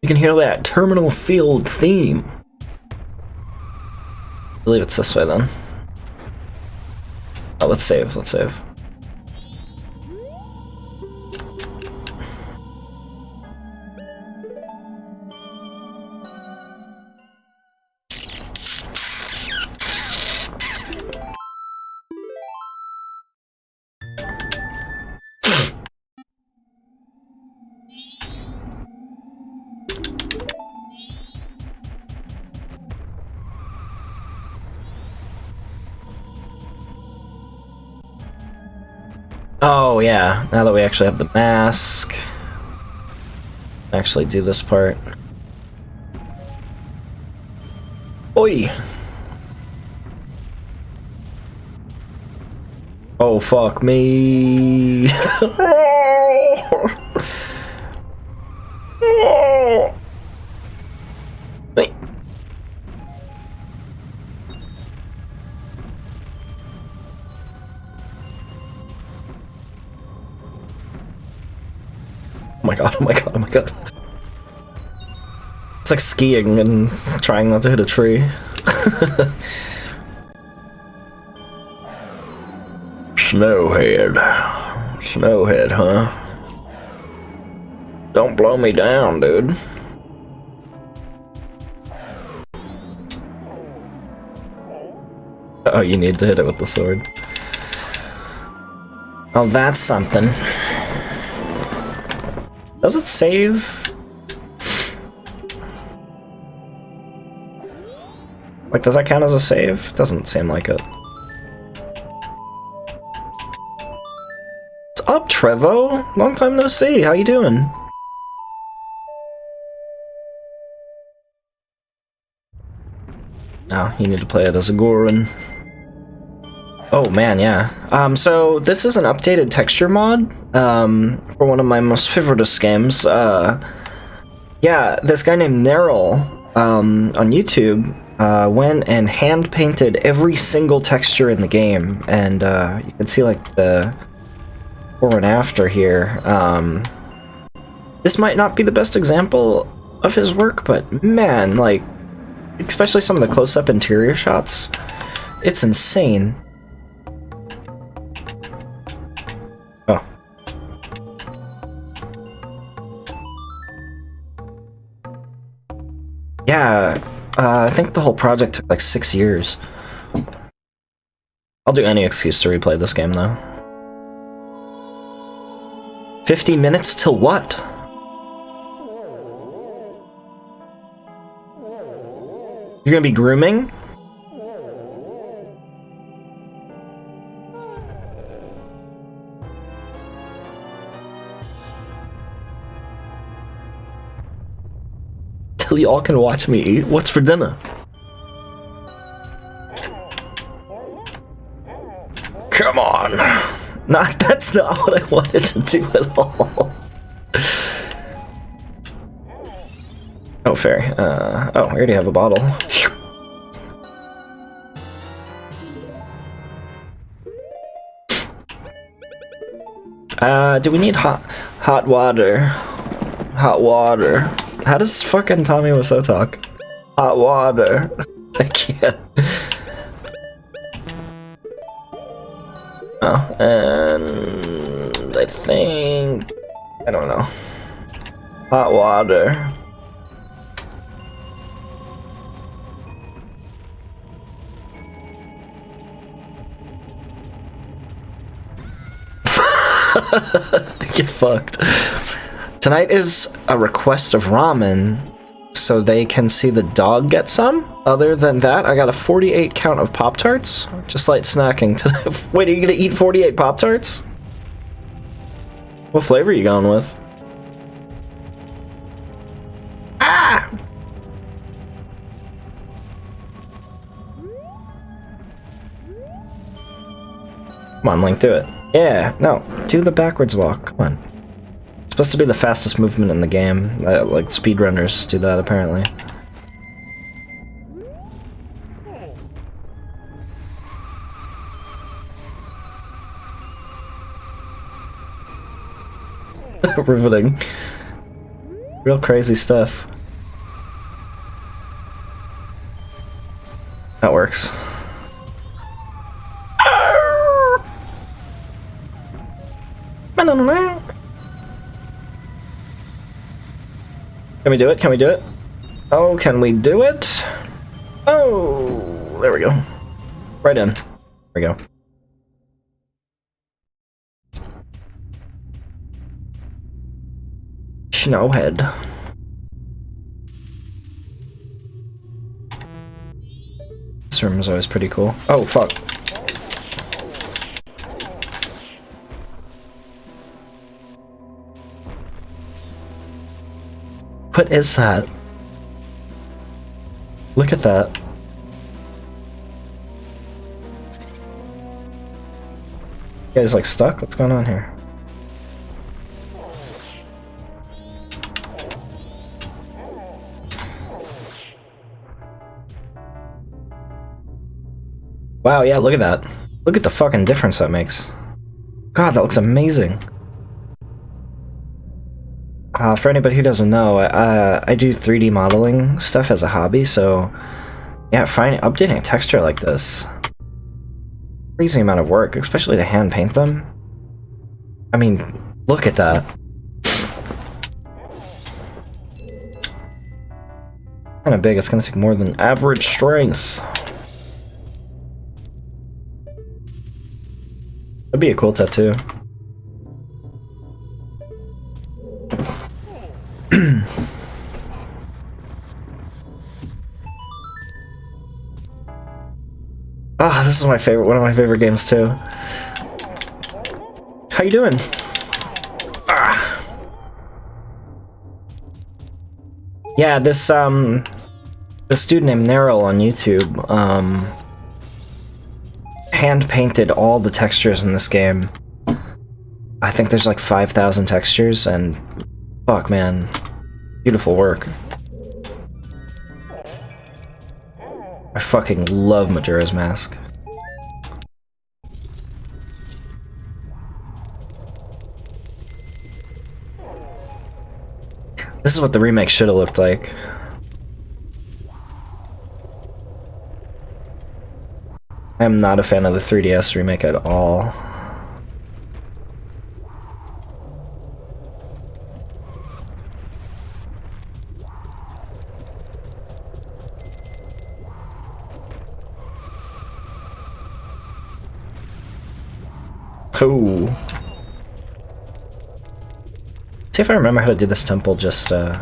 You can hear that terminal field theme. I believe it's this way then. Oh, let's save. Let's save. Oh yeah, now that we actually have the mask, actually do this part. Oi! Oh fuck me! Wait. Oh my god, oh my god, oh my god. It's like skiing and trying not to hit a tree. Snowhead. Snowhead, huh? Don't blow me down, dude. Oh, you need to hit it with the sword. Oh, that's something. Does it save? Like, does that count as a save? Doesn't seem like it. What's up, Trevo? Long time no see. How you doing? Oh, you need to play it as a Goron. Oh man, yeah. So this is an updated texture mod for one of my most favoriteest games. Yeah, this guy named Nerl on YouTube went and hand painted every single texture in the game, and you can see like the before and after here. This might not be the best example of his work, but man, like, especially some of the close-up interior shots, it's insane. Oh. Yeah, I think the whole project took like 6 years. I'll do any excuse to replay this game, though. 50 minutes till what? You're gonna be grooming? y'all can watch me eat. What's for dinner? Come on. That's not what I wanted to do at all. Oh, fairy. Oh, we already have a bottle. Do we need hot water? Hot water. How does fucking Tommy Wiseau talk? Hot water. I can't. Oh, and I think... I don't know. Hot water. Get fucked. Tonight is a request of ramen, so they can see the dog get some. Other than that, I got a 48 count of Pop-Tarts. Just light snacking today. Wait, are you gonna eat 48 Pop-Tarts? What flavor are you going with? Ah! Come on, Link, do it. Yeah, no, do the backwards walk. Come on. It's supposed to be the fastest movement in the game. Like, speedrunners do that, apparently. Riveting. Real crazy stuff. That works. Can we do it? Can we do it? Oh, can we do it? Oh, there we go. Right in. There we go. Snowhead. This room is always pretty cool. Oh, fuck. What is that? Look at that. You guys like stuck? What's going on here? Wow, yeah, look at that. Look at the fucking difference that makes. God, that looks amazing. For anybody who doesn't know, I do 3D modeling stuff as a hobby, so yeah, updating a texture like this, crazy amount of work, especially to hand paint them. I mean, look at that. Kinda big, it's gonna take more than average strength. That'd be a cool tattoo. Ah, this is my favorite, one of my favorite games too. How you doing? Ah. Yeah, this dude named Neryl on YouTube, hand painted all the textures in this game. I think there's like 5,000 textures, and fuck, man, beautiful work. I fucking love Majora's Mask. This is what the remake should have looked like. I am not a fan of the 3DS remake at all. Oh. See if I remember how to do this temple, just, What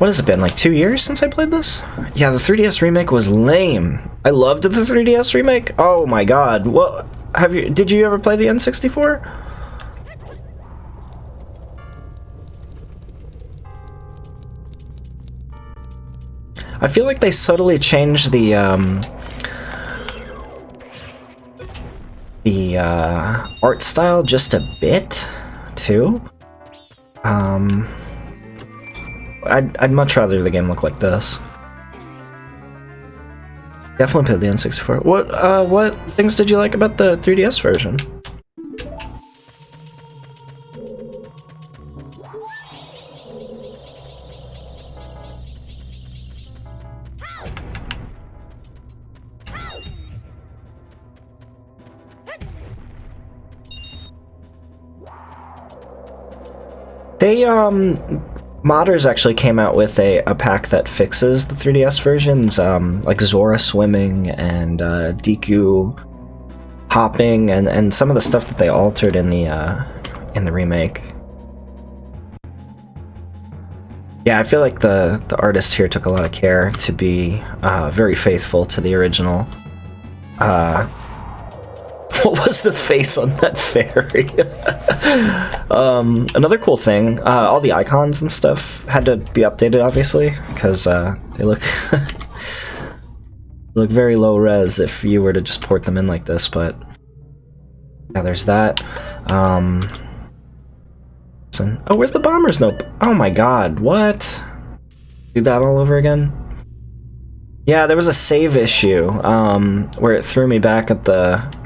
has it been, like 2 years since I played this? Yeah, the 3DS remake was lame. I loved the 3DS remake. Oh my god. What? Did you ever play the N64? I feel like they subtly changed the art style just a bit, too. I'd much rather the game look like this. Definitely played the N64. What things did you like about the 3DS version? They, modders actually came out with a pack that fixes the 3DS versions, like Zora swimming and Deku hopping and some of the stuff that they altered in the remake. Yeah, I feel like the artist here took a lot of care to be very faithful to the original. What was the face on that fairy? Another cool thing, all the icons and stuff had to be updated, obviously, because they look look very low res if you were to just port them in like this. But yeah, there's that. Oh, where's the bomber's note? Oh my god, what? Do that all over again? Yeah, there was a save issue where it threw me back at the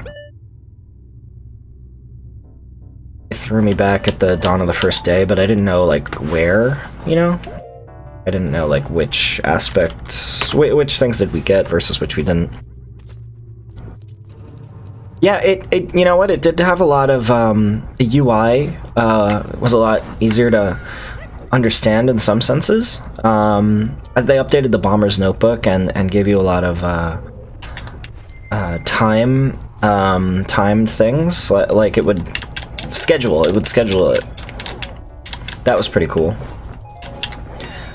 dawn of the first day, but I didn't know like where, you know? I didn't know like which aspects, which things did we get versus which we didn't. Yeah, it you know what, it did have a lot of the UI was a lot easier to understand in some senses. They updated the Bomber's Notebook and gave you a lot of timed things, like it would schedule it. That was pretty cool.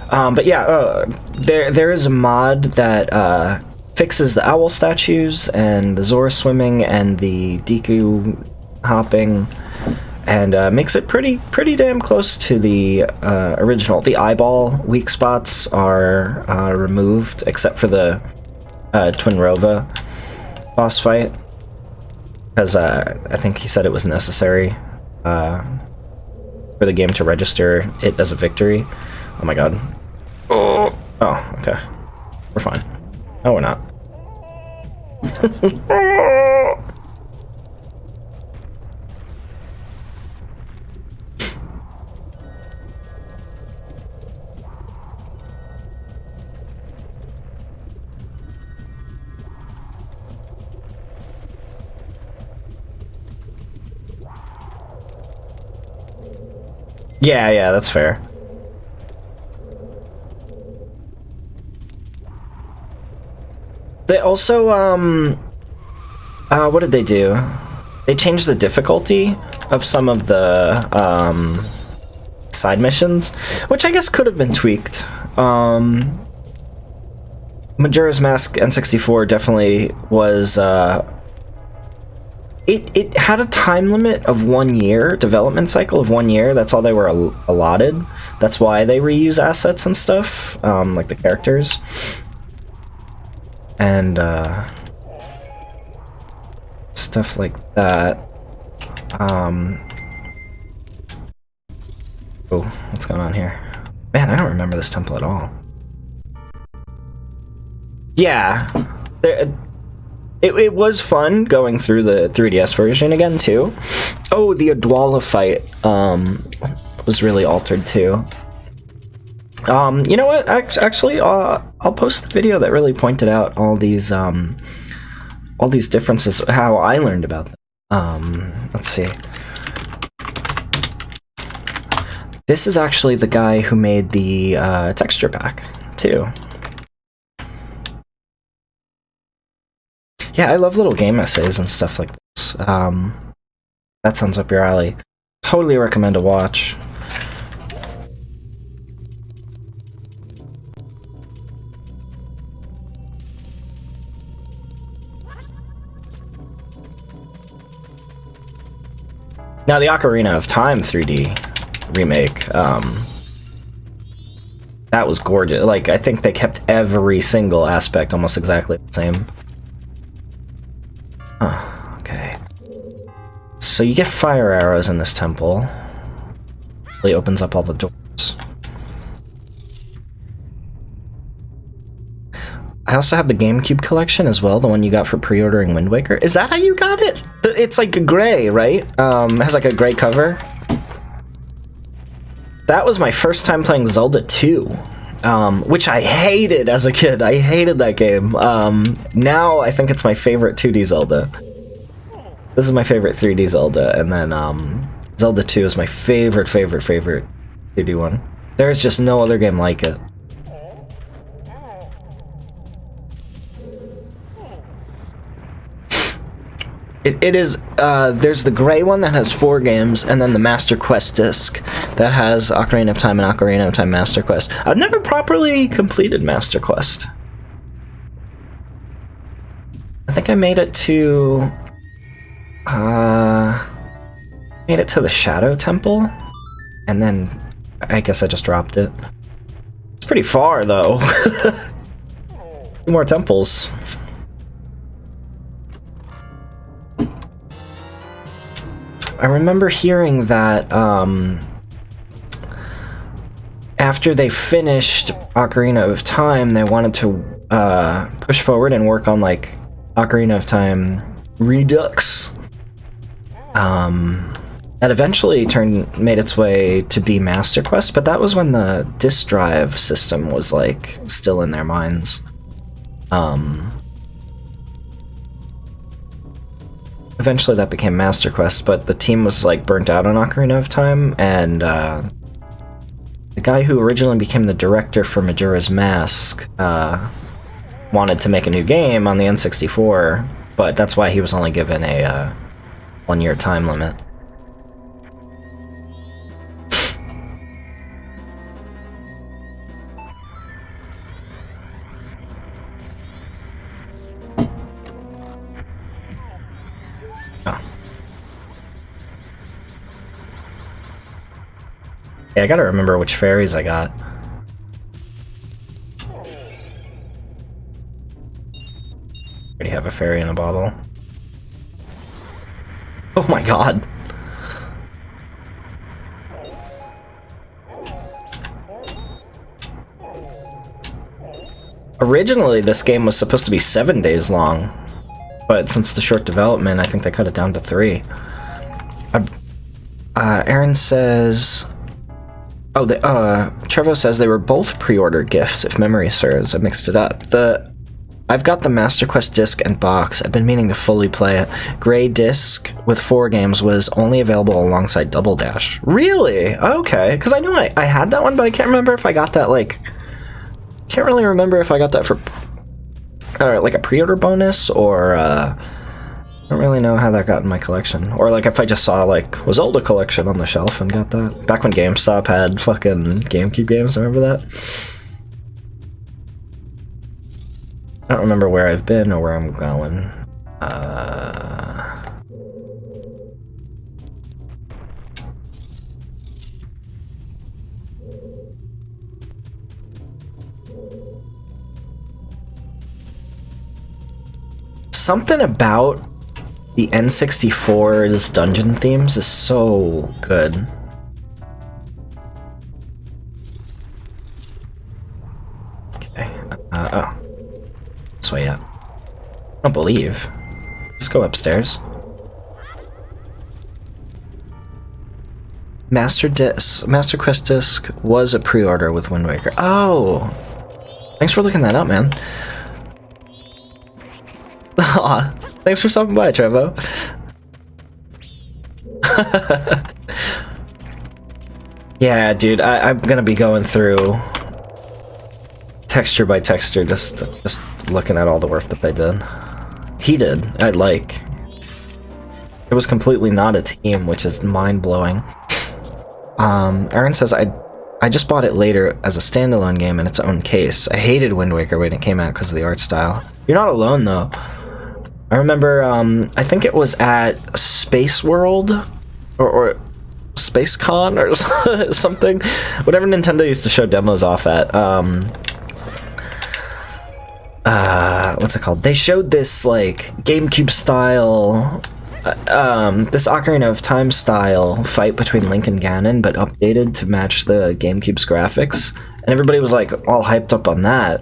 But yeah, there is a mod that fixes the owl statues and the Zora swimming and the Deku hopping, and makes it pretty damn close to the original. The eyeball weak spots are removed, except for the Twin Rova boss fight, because I think he said it was necessary for the game to register it as a victory. Oh my god. Oh, okay. We're fine. No, we're not. Yeah, that's fair. They also, what did they do? They changed the difficulty of some of the, side missions, which I guess could have been tweaked. Majora's Mask N64 definitely was, It had a time limit of 1 year, development cycle of 1 year. That's all they were allotted. That's why they reuse assets and stuff, like the characters. And, stuff like that. Oh, what's going on here? Man, I don't remember this temple at all. Yeah. It was fun going through the 3DS version again, too. Oh, the Adwala fight was really altered, too. You know what? Actually, I'll post the video that really pointed out all these differences, how I learned about them. Let's see. This is actually the guy who made the texture pack, too. Yeah, I love little game essays and stuff like this. That sounds up your alley. Totally recommend a watch. Now, the Ocarina of Time 3D remake, That was gorgeous. Like, I think they kept every single aspect almost exactly the same. Huh, okay. So you get fire arrows in this temple. Really opens up all the doors. I also have the GameCube collection as well, the one you got for pre-ordering Wind Waker. Is that how you got it? It's like gray, right? It has like a gray cover. That was my first time playing Zelda 2, which I hated as a kid. I hated that game. Now I think it's my favorite 2D Zelda. This is my favorite 3D Zelda, and then Zelda 2 is my favorite 2D one. There's just no other game like it. It is, there's the gray one that has 4 games, and then the Master Quest disc that has Ocarina of Time and Ocarina of Time Master Quest. I've never properly completed Master Quest. I think I made it to... made it to the Shadow Temple, and then I guess I just dropped it. It's pretty far, though. 2 more temples. I remember hearing that after they finished Ocarina of Time, they wanted to push forward and work on like Ocarina of Time Redux. That eventually made its way to be Master Quest, but that was when the disk drive system was like still in their minds. Eventually that became Master Quest, but the team was like burnt out on Ocarina of Time, and the guy who originally became the director for Majora's Mask wanted to make a new game on the N64, but that's why he was only given a 1-year time limit. Yeah, I gotta remember which fairies I got. Already have a fairy in a bottle. Oh my god! Originally, this game was supposed to be 7 days long, but since the short development, I think they cut it down to 3. Aaron says... Oh, Trevo says they were both pre-order gifts, if memory serves. I mixed it up. I've got the Master Quest disc and box. I've been meaning to fully play it. Gray disc with 4 games was only available alongside Double Dash. Really? Okay. Because I knew I had that one, but I can't remember if I got that, like... Can't really remember if I got that for... like a pre-order bonus, or, I don't really know how that got in my collection. Or, like, if I just saw, like, was Zelda collection on the shelf and got that. Back when GameStop had fucking GameCube games, remember that? I don't remember where I've been or where I'm going. Something about the N64's dungeon themes is so good. Okay. Oh. This way up. I don't believe. Let's go upstairs. Master Quest disc was a pre-order with Wind Waker. Oh! Thanks for looking that up, man. Aw, thanks for stopping by, Trevo. Yeah, dude, I'm gonna be going through texture by texture, just looking at all the work that they did. He did. It was completely not a team, which is mind-blowing. Aaron says, I just bought it later as a standalone game in its own case. I hated Wind Waker when it came out because of the art style. You're not alone, though. I remember, I think it was at Space World, or Space Con or something. Whatever Nintendo used to show demos off at. What's it called? They showed this like GameCube style, this Ocarina of Time style fight between Link and Ganon, but updated to match the GameCube's graphics, and everybody was like all hyped up on that.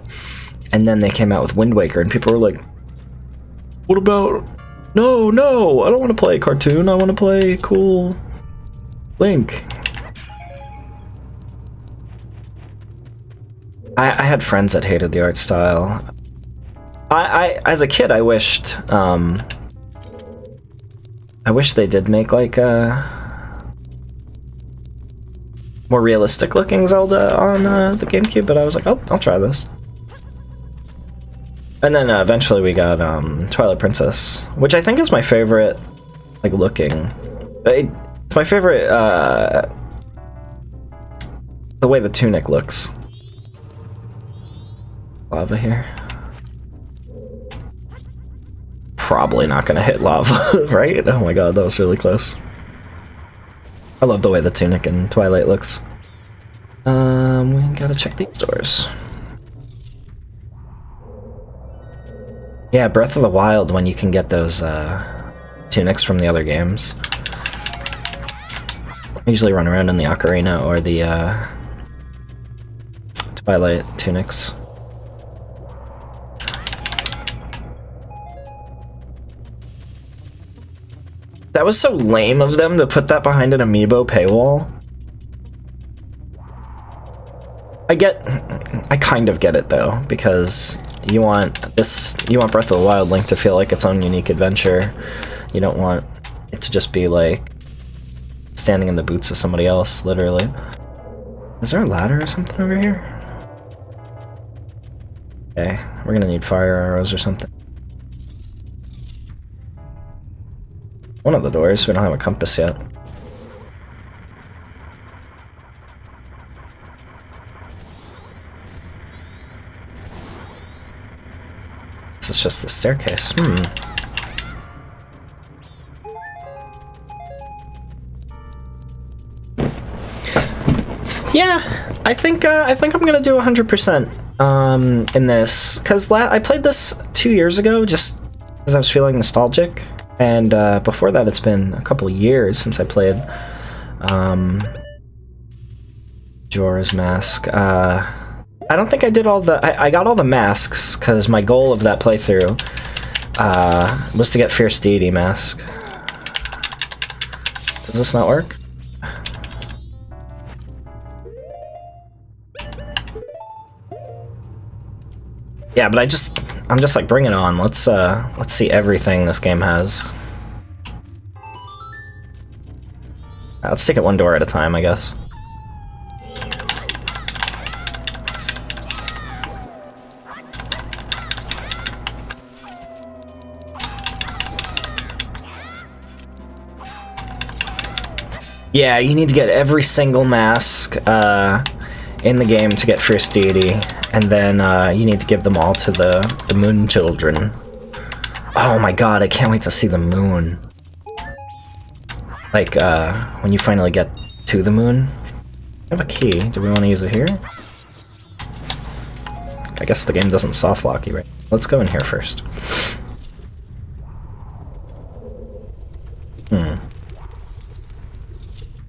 And then they came out with Wind Waker, and people were like, "What about? No, I don't want to play a cartoon. I want to play cool Link." I had friends that hated the art style. I as a kid, I wished they did make like a more realistic looking Zelda on the GameCube, but I was like, oh, I'll try this. And then eventually we got Twilight Princess, which I think is my favorite, like, looking. It's my favorite, the way the tunic looks. Lava here. Probably not gonna hit lava, right? Oh my god, that was really close. I love the way the tunic in Twilight looks. We gotta check these doors. Yeah, Breath of the Wild, when you can get those tunics from the other games. I usually run around in the Ocarina or the Twilight tunics. That was so lame of them to put that behind an amiibo paywall. I kind of get it though, because you want Breath of the Wild Link to feel like its own unique adventure. You don't want it to just be like standing in the boots of somebody else, literally. Is there a ladder or something over here? Okay, we're gonna need fire arrows or something. One of the doors, we don't have a compass yet. This is just the staircase. Yeah, I think I'm gonna do 100% in this, because I played this 2 years ago, just because I was feeling nostalgic. And before that, it's been a couple years since I played Majora's Mask. I don't think I did all the... I got all the masks, because my goal of that playthrough was to get Fierce Deity Mask. Does this not work? Yeah, but I'm just like, bring it on. Let's see everything this game has. Let's take it one door at a time, I guess. Yeah, you need to get every single mask in the game to get Fierce Deity, and then you need to give them all to the Moon Children. Oh my god, I can't wait to see the moon. Like, when you finally get to the moon. I have a key. Do we want to use it here? I guess the game doesn't soft lock you, right? Let's go in here first.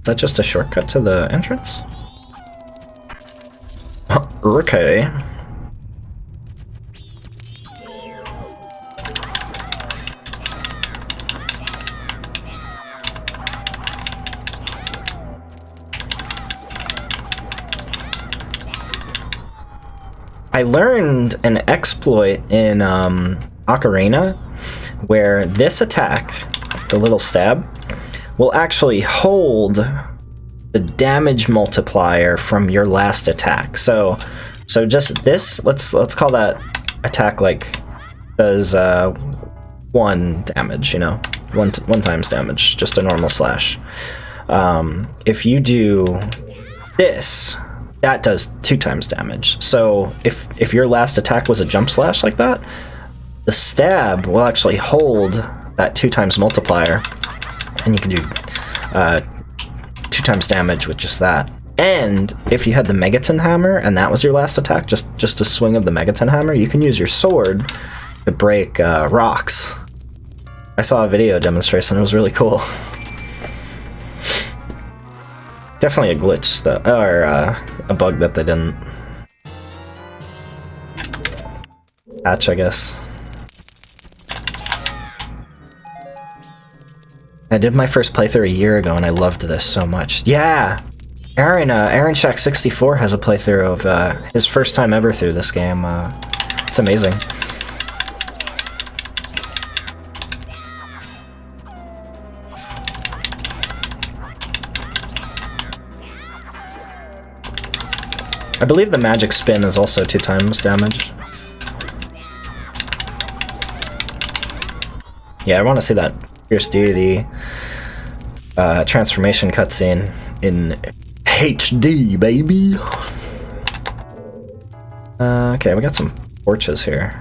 Is that just a shortcut to the entrance? Okay. I learned an exploit in Ocarina where this attack, the little stab, will actually hold the damage multiplier from your last attack. So just this, let's call that attack like does 1 damage, you know, one times damage, just a normal slash. If you do this, that does 2 times damage. So if your last attack was a jump slash like that, the stab will actually hold that 2 times multiplier, and you can do 2 2x damage with just that. And if you had the Megaton Hammer and that was your last attack, just a swing of the Megaton Hammer, you can use your sword to break rocks. I saw a video demonstration, it was really cool. Definitely a glitch, or a bug that they didn't patch, I guess. I did my first playthrough a year ago and I loved this so much. Yeah! Aaron Shack64 has a playthrough of his first time ever through this game. It's amazing. I believe the magic spin is also 2x damage. Yeah, I want to see that Fierce Deity transformation cutscene in HD, baby! Okay, we got some torches here.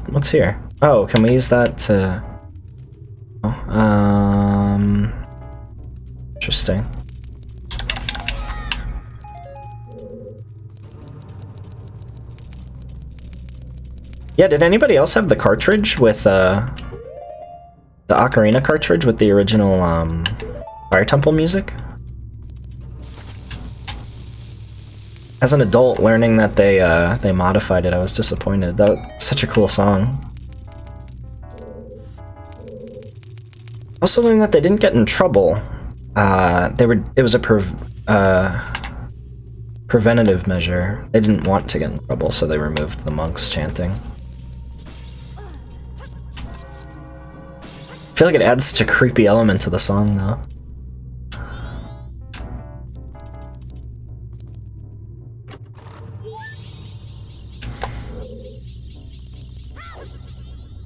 What's here? Oh, can we use that to... Oh, interesting. Yeah, did anybody else have the cartridge with, the Ocarina cartridge with the original, Fire Temple music? As an adult, learning that they modified it, I was disappointed. That was such a cool song. Also learned that they didn't get in trouble. It was a preventative measure. They didn't want to get in trouble, so they removed the monks chanting. I feel like it adds such a creepy element to the song, though.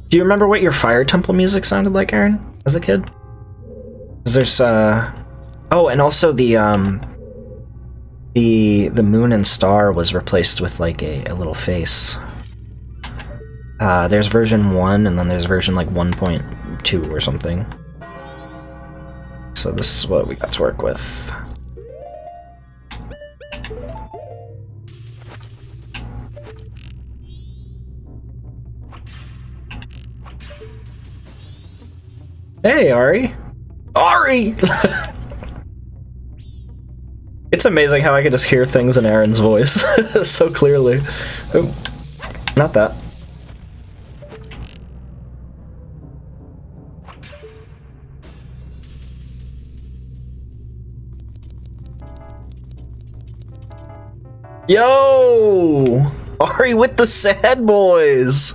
Do you remember what your Fire Temple music sounded like, Aaron, as a kid? 'Cause there's, oh, and also the moon and star was replaced with, like, a little face. There's version 1, and then there's version, like, 1.2 or something. So this is what we got to work with. Hey, Ari! Ari! It's amazing how I can just hear things in Aaron's voice so clearly. Oh, not that. Yo! Ari with the sad boys!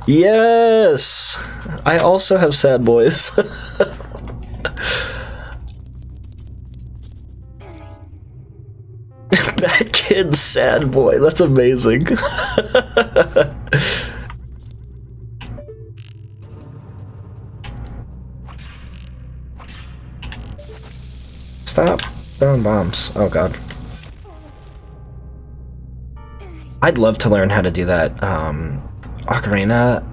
Yes! I also have sad boys. Bad kid, sad boy. That's amazing. Stop throwing bombs. Oh god. I'd love to learn how to do that Ocarina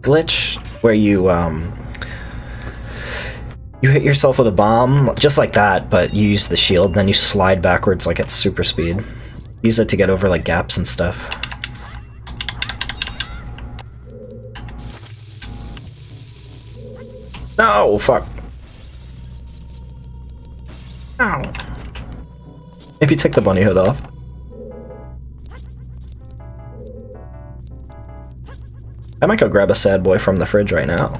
glitch where you hit yourself with a bomb just like that, but you use the shield, then you slide backwards like at super speed. Use it to get over like gaps and stuff. No, fuck. Ow. Maybe take the bunny hood off. I might go grab a sad boy from the fridge right now.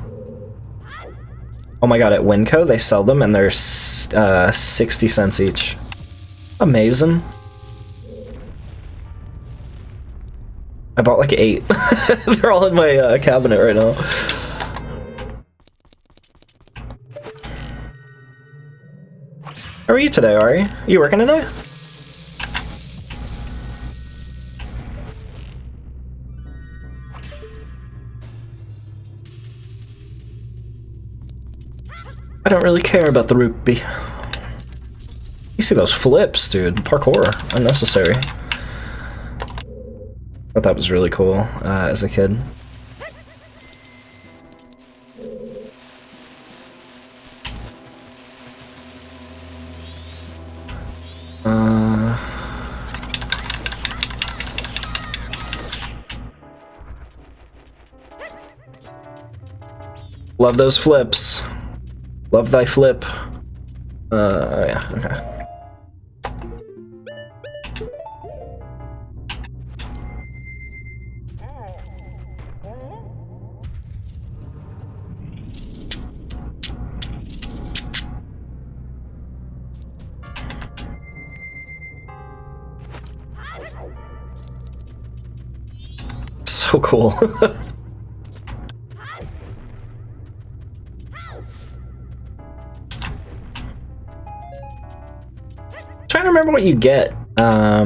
Oh my god, at Winco they sell them and they're 60 cents each. Amazing. I bought like 8. They're all in my cabinet right now. How are you today, Ari? Are you working today? I don't really care about the rupee. You see those flips, dude. Parkour. Unnecessary. Thought that was really cool as a kid. Love those flips. Love thy flip. Yeah, okay. So cool. Trying to remember what you get at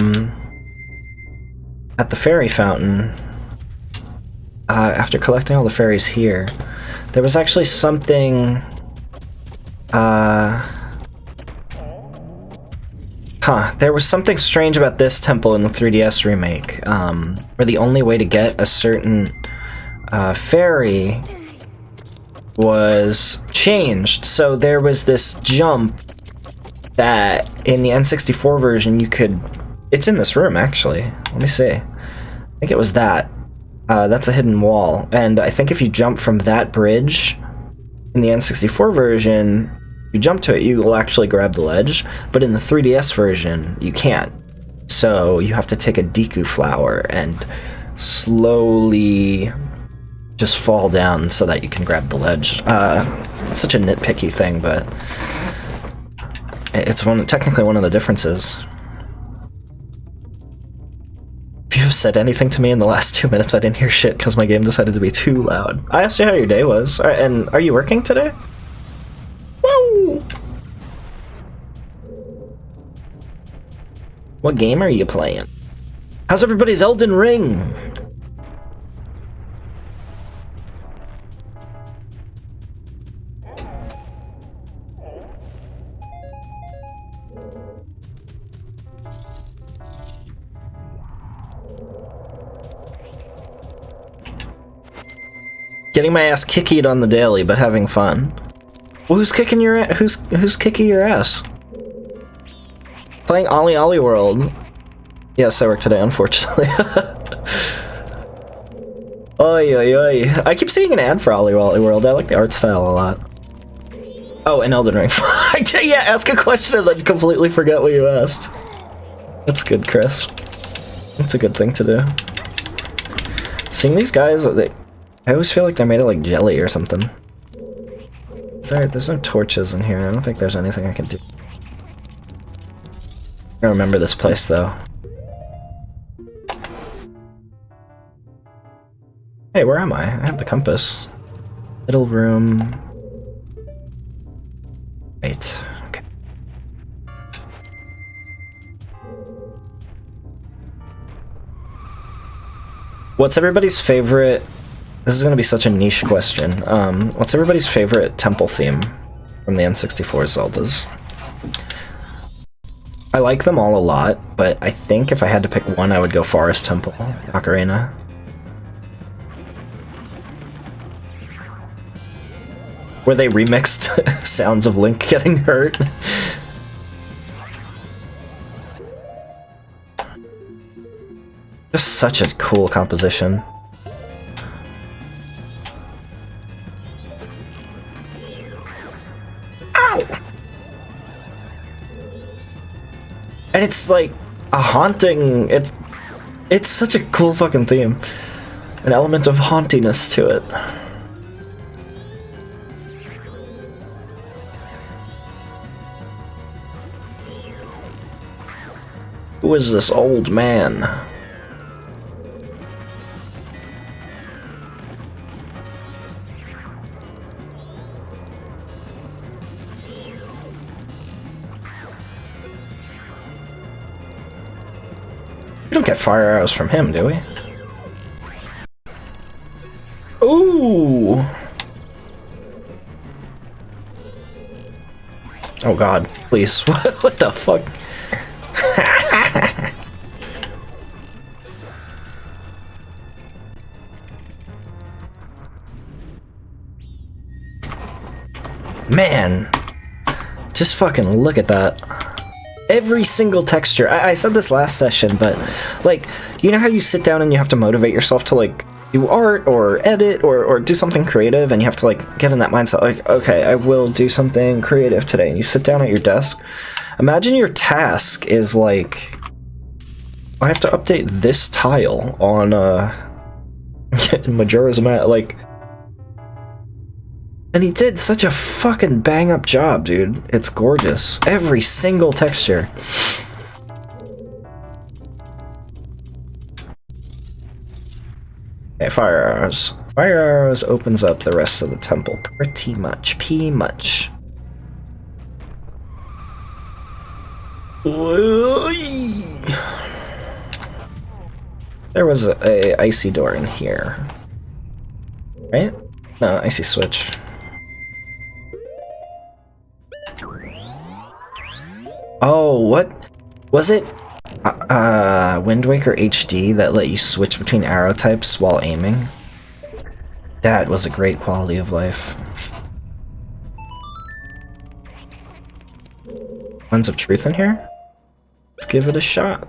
the fairy fountain after collecting all the fairies here. There was actually something there was something strange about this temple in the 3DS remake, where the only way to get a certain fairy was changed. So there was this jump that in the N64 version you could... It's in this room, actually. Let me see. I think it was that. That's a hidden wall. And I think if you jump from that bridge in the N64 version, you jump to it, you will actually grab the ledge. But in the 3DS version, you can't. So you have to take a Deku flower and slowly just fall down so that you can grab the ledge. It's such a nitpicky thing, but it's technically one of the differences. If you've said anything to me in the last 2 minutes, I didn't hear shit because my game decided to be too loud. I asked you how your day was. And are you working today? Woo! What game are you playing? How's everybody's Elden Ring? Getting my ass kicked on the daily, but having fun. Well, who's kicking your ass? Who's kicking your ass? Playing Ollie Ollie World. Yes, I work today, unfortunately. Oi, oi, oi. I keep seeing an ad for Ollie Ollie World. I like the art style a lot. Oh, and Elden Ring. Yeah, ask a question and then completely forget what you asked. That's good, Chris. That's a good thing to do. Seeing these guys, I always feel like they're made of like jelly or something. There's no torches in here. I don't think there's anything I can do. I remember this place though. Hey, where am I? I have the compass. Middle room. Right. Okay. What's everybody's favorite... This is going to be such a niche question. What's everybody's favorite temple theme from the N64 Zeldas? I like them all a lot, but I think if I had to pick one, I would go Forest Temple, Ocarina. Where they remixed sounds of Link getting hurt. Just such a cool composition. And it's like a haunting, it's such a cool fucking theme. An element of hauntiness to it. Who is this old man? We don't get fire arrows from him, do we? Ooh! Oh god, please. What the fuck? Man! Just fucking look at that. Every single texture. I said this last session, but like, you know how you sit down and you have to motivate yourself to like do art or edit or do something creative, and you have to like get in that mindset like, okay, I will do something creative today, and you sit down at your desk. Imagine your task is like, I have to update this tile on Majora's Mask, like, and he did such a fucking bang up job, dude. It's gorgeous. Every single texture. Okay, fire arrows. Fire arrows opens up the rest of the temple pretty much. P-much. There was a icy door in here. Right? No, icy switch. Oh, what? Was it Wind Waker HD that let you switch between arrow types while aiming? That was a great quality of life. Lens of Truth in here? Let's give it a shot.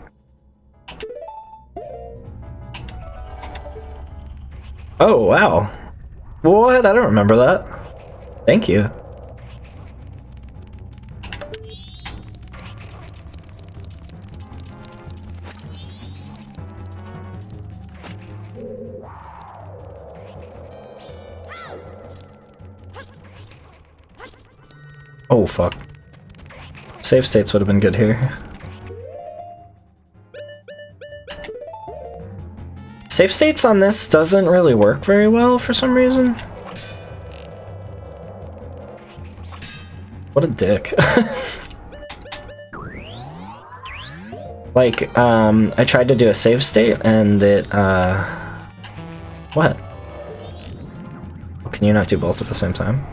Oh, wow. What? I don't remember that. Thank you. Oh, fuck. Save states would have been good here. Save states on this doesn't really work very well for some reason. What a dick. Like, I tried to do a save state and it, what? Oh, can you not do both at the same time?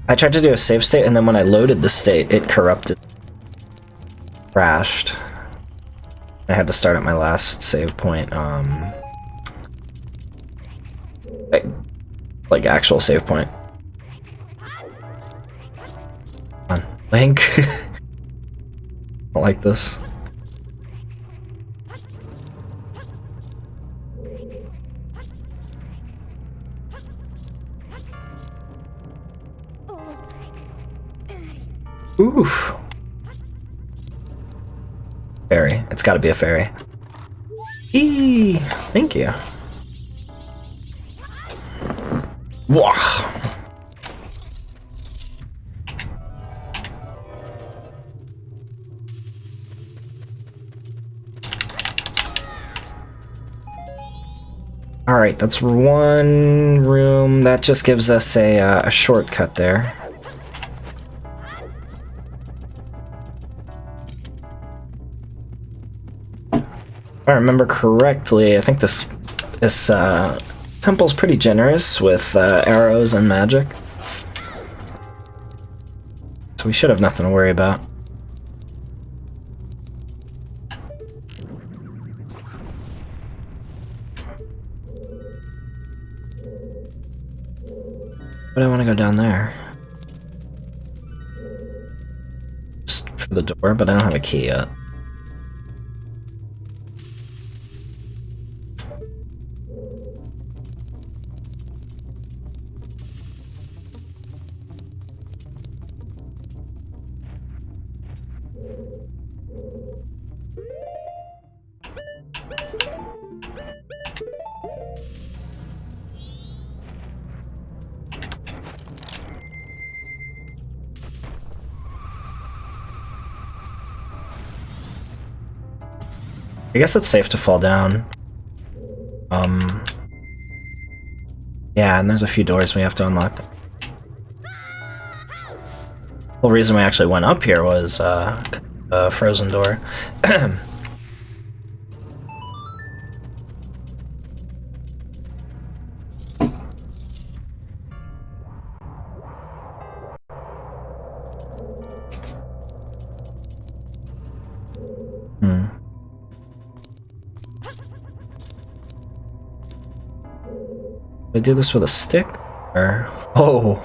I tried to do a save state, and then when I loaded the state, it corrupted. Crashed. I had to start at my last save point, like actual save point. Come on, Link. I don't like this. Oof. Fairy. It's gotta be a fairy. Eee! Thank you. Wah! Alright, that's one room. That just gives us a shortcut there. If I remember correctly, I think this temple's pretty generous with arrows and magic. So we should have nothing to worry about. But I want to go down there. Just for the door, but I don't have a key yet. I guess it's safe to fall down. Yeah, and there's a few doors we have to unlock. The whole reason we actually went up here was a frozen door. Do I do this with a stick? Or... Oh!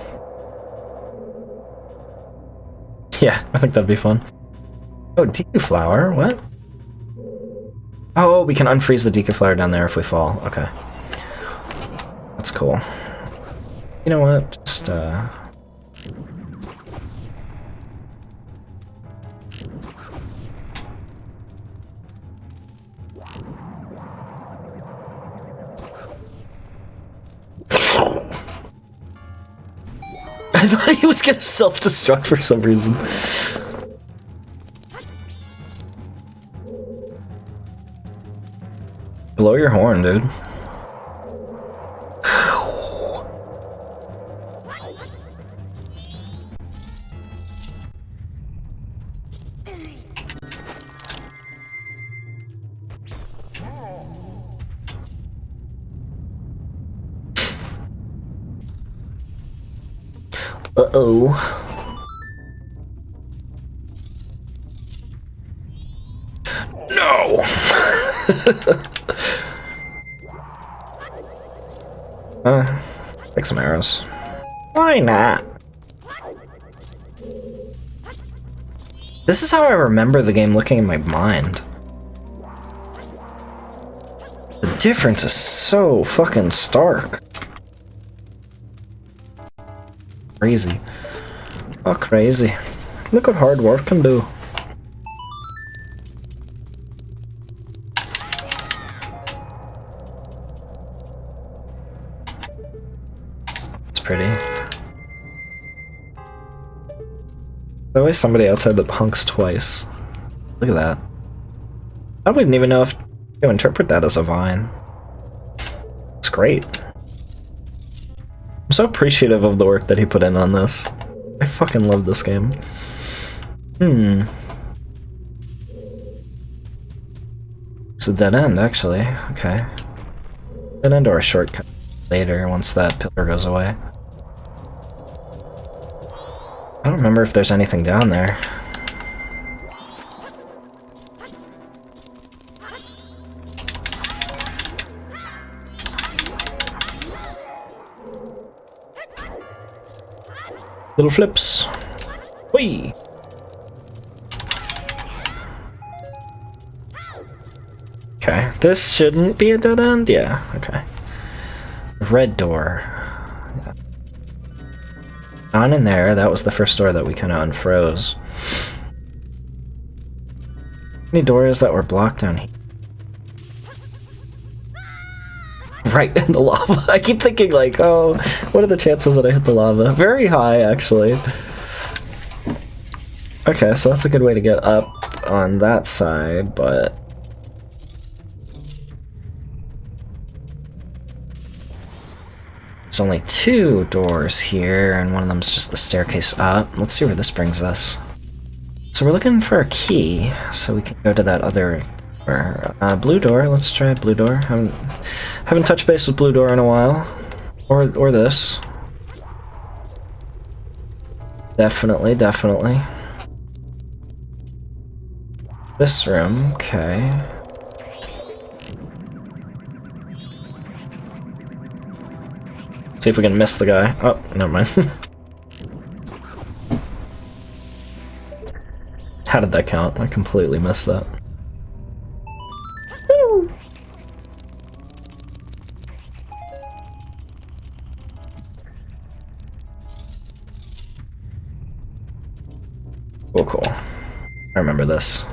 Yeah, I think that'd be fun. Oh, Deku Flower? What? Oh, we can unfreeze the Deku Flower down there if we fall. Okay. That's cool. You know what? Just, I thought he was gonna self-destruct for some reason. Blow your horn, dude. Uh-oh. No! Take some arrows. Why not? This is how I remember the game looking in my mind. The difference is so fucking stark. Crazy. Oh, crazy. Look what hard work can do. It's pretty. There's always somebody outside that honks twice. Look at that. I wouldn't even know if to interpret that as a vine. It's great. I'm so appreciative of the work that he put in on this. I fucking love this game. It's a dead end, actually. Okay. Dead end or a shortcut later once that pillar goes away. I don't remember if there's anything down there. Little flips. Whee! Okay, this shouldn't be a dead end? Yeah, okay. Red door. Yeah. On in there, that was the first door that we kind of unfroze. Any doors that were blocked down here? Right in the lava. I keep thinking like, oh, what are the chances that I hit the lava? Very high, actually. Okay, so that's a good way to get up on that side, but... There's only 2 doors here, and one of them's just the staircase up. Let's see where this brings us. So we're looking for a key, so we can go to that other... blue door. Let's try blue door. Haven't touched base with blue door in a while, or this. Definitely. This room. Okay. See if we can miss the guy. Oh, never mind. How did that count? I completely missed that. Cool. I remember this.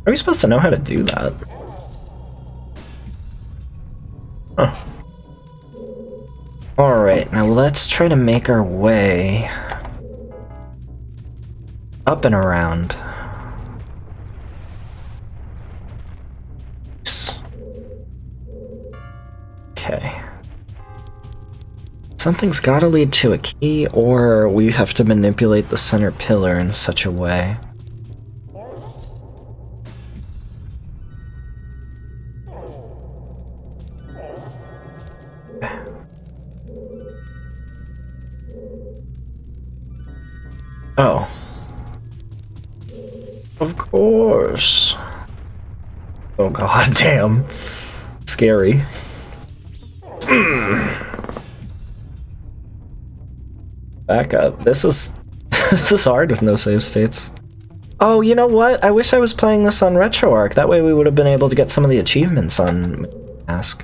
Are we supposed to know how to do that? Huh. Alright, now let's try to make our way up and around. Okay. Something's gotta lead to a key, or we have to manipulate the center pillar in such a way. Oh. Of course. Oh god damn. Scary. Back up. This is this is hard with no save states. Oh, you know what? I wish I was playing this on RetroArch. That way we would have been able to get some of the achievements on Mask.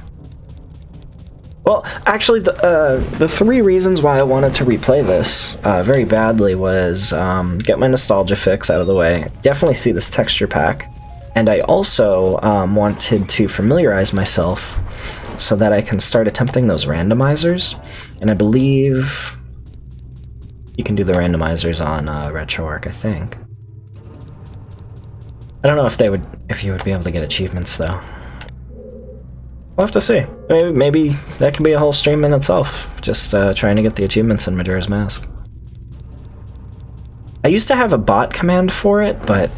Well, actually, the 3 reasons why I wanted to replay this very badly was get my nostalgia fix out of the way, definitely see this texture pack, and I also wanted to familiarize myself so that I can start attempting those randomizers, and I believe you can do the randomizers on RetroArch, I think. I don't know if you would be able to get achievements though. We'll have to see. Maybe that could be a whole stream in itself, just trying to get the achievements in Majora's Mask. I used to have a bot command for it, but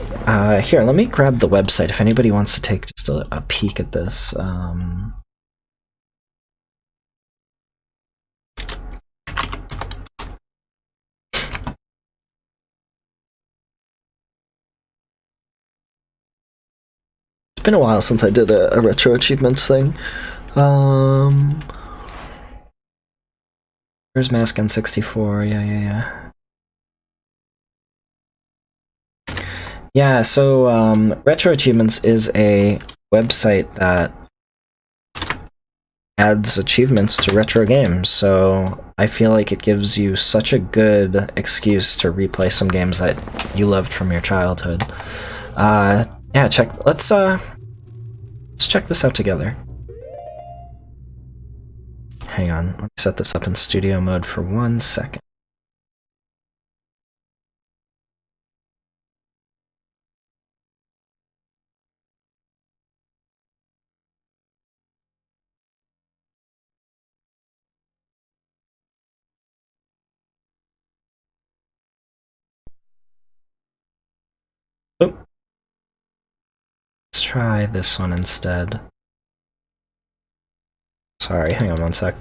here, let me grab the website if anybody wants to take just a peek at this. It's been a while since I did a retro achievements thing. Where's Mask N64? Yeah. Yeah, so Retro Achievements is a website that adds achievements to retro games, so I feel like it gives you such a good excuse to replay some games that you loved from your childhood. Yeah, let's check this out together. Hang on, let me set this up in studio mode for 1 second. Oop. Let's try this one instead. Sorry, hang on 1 sec.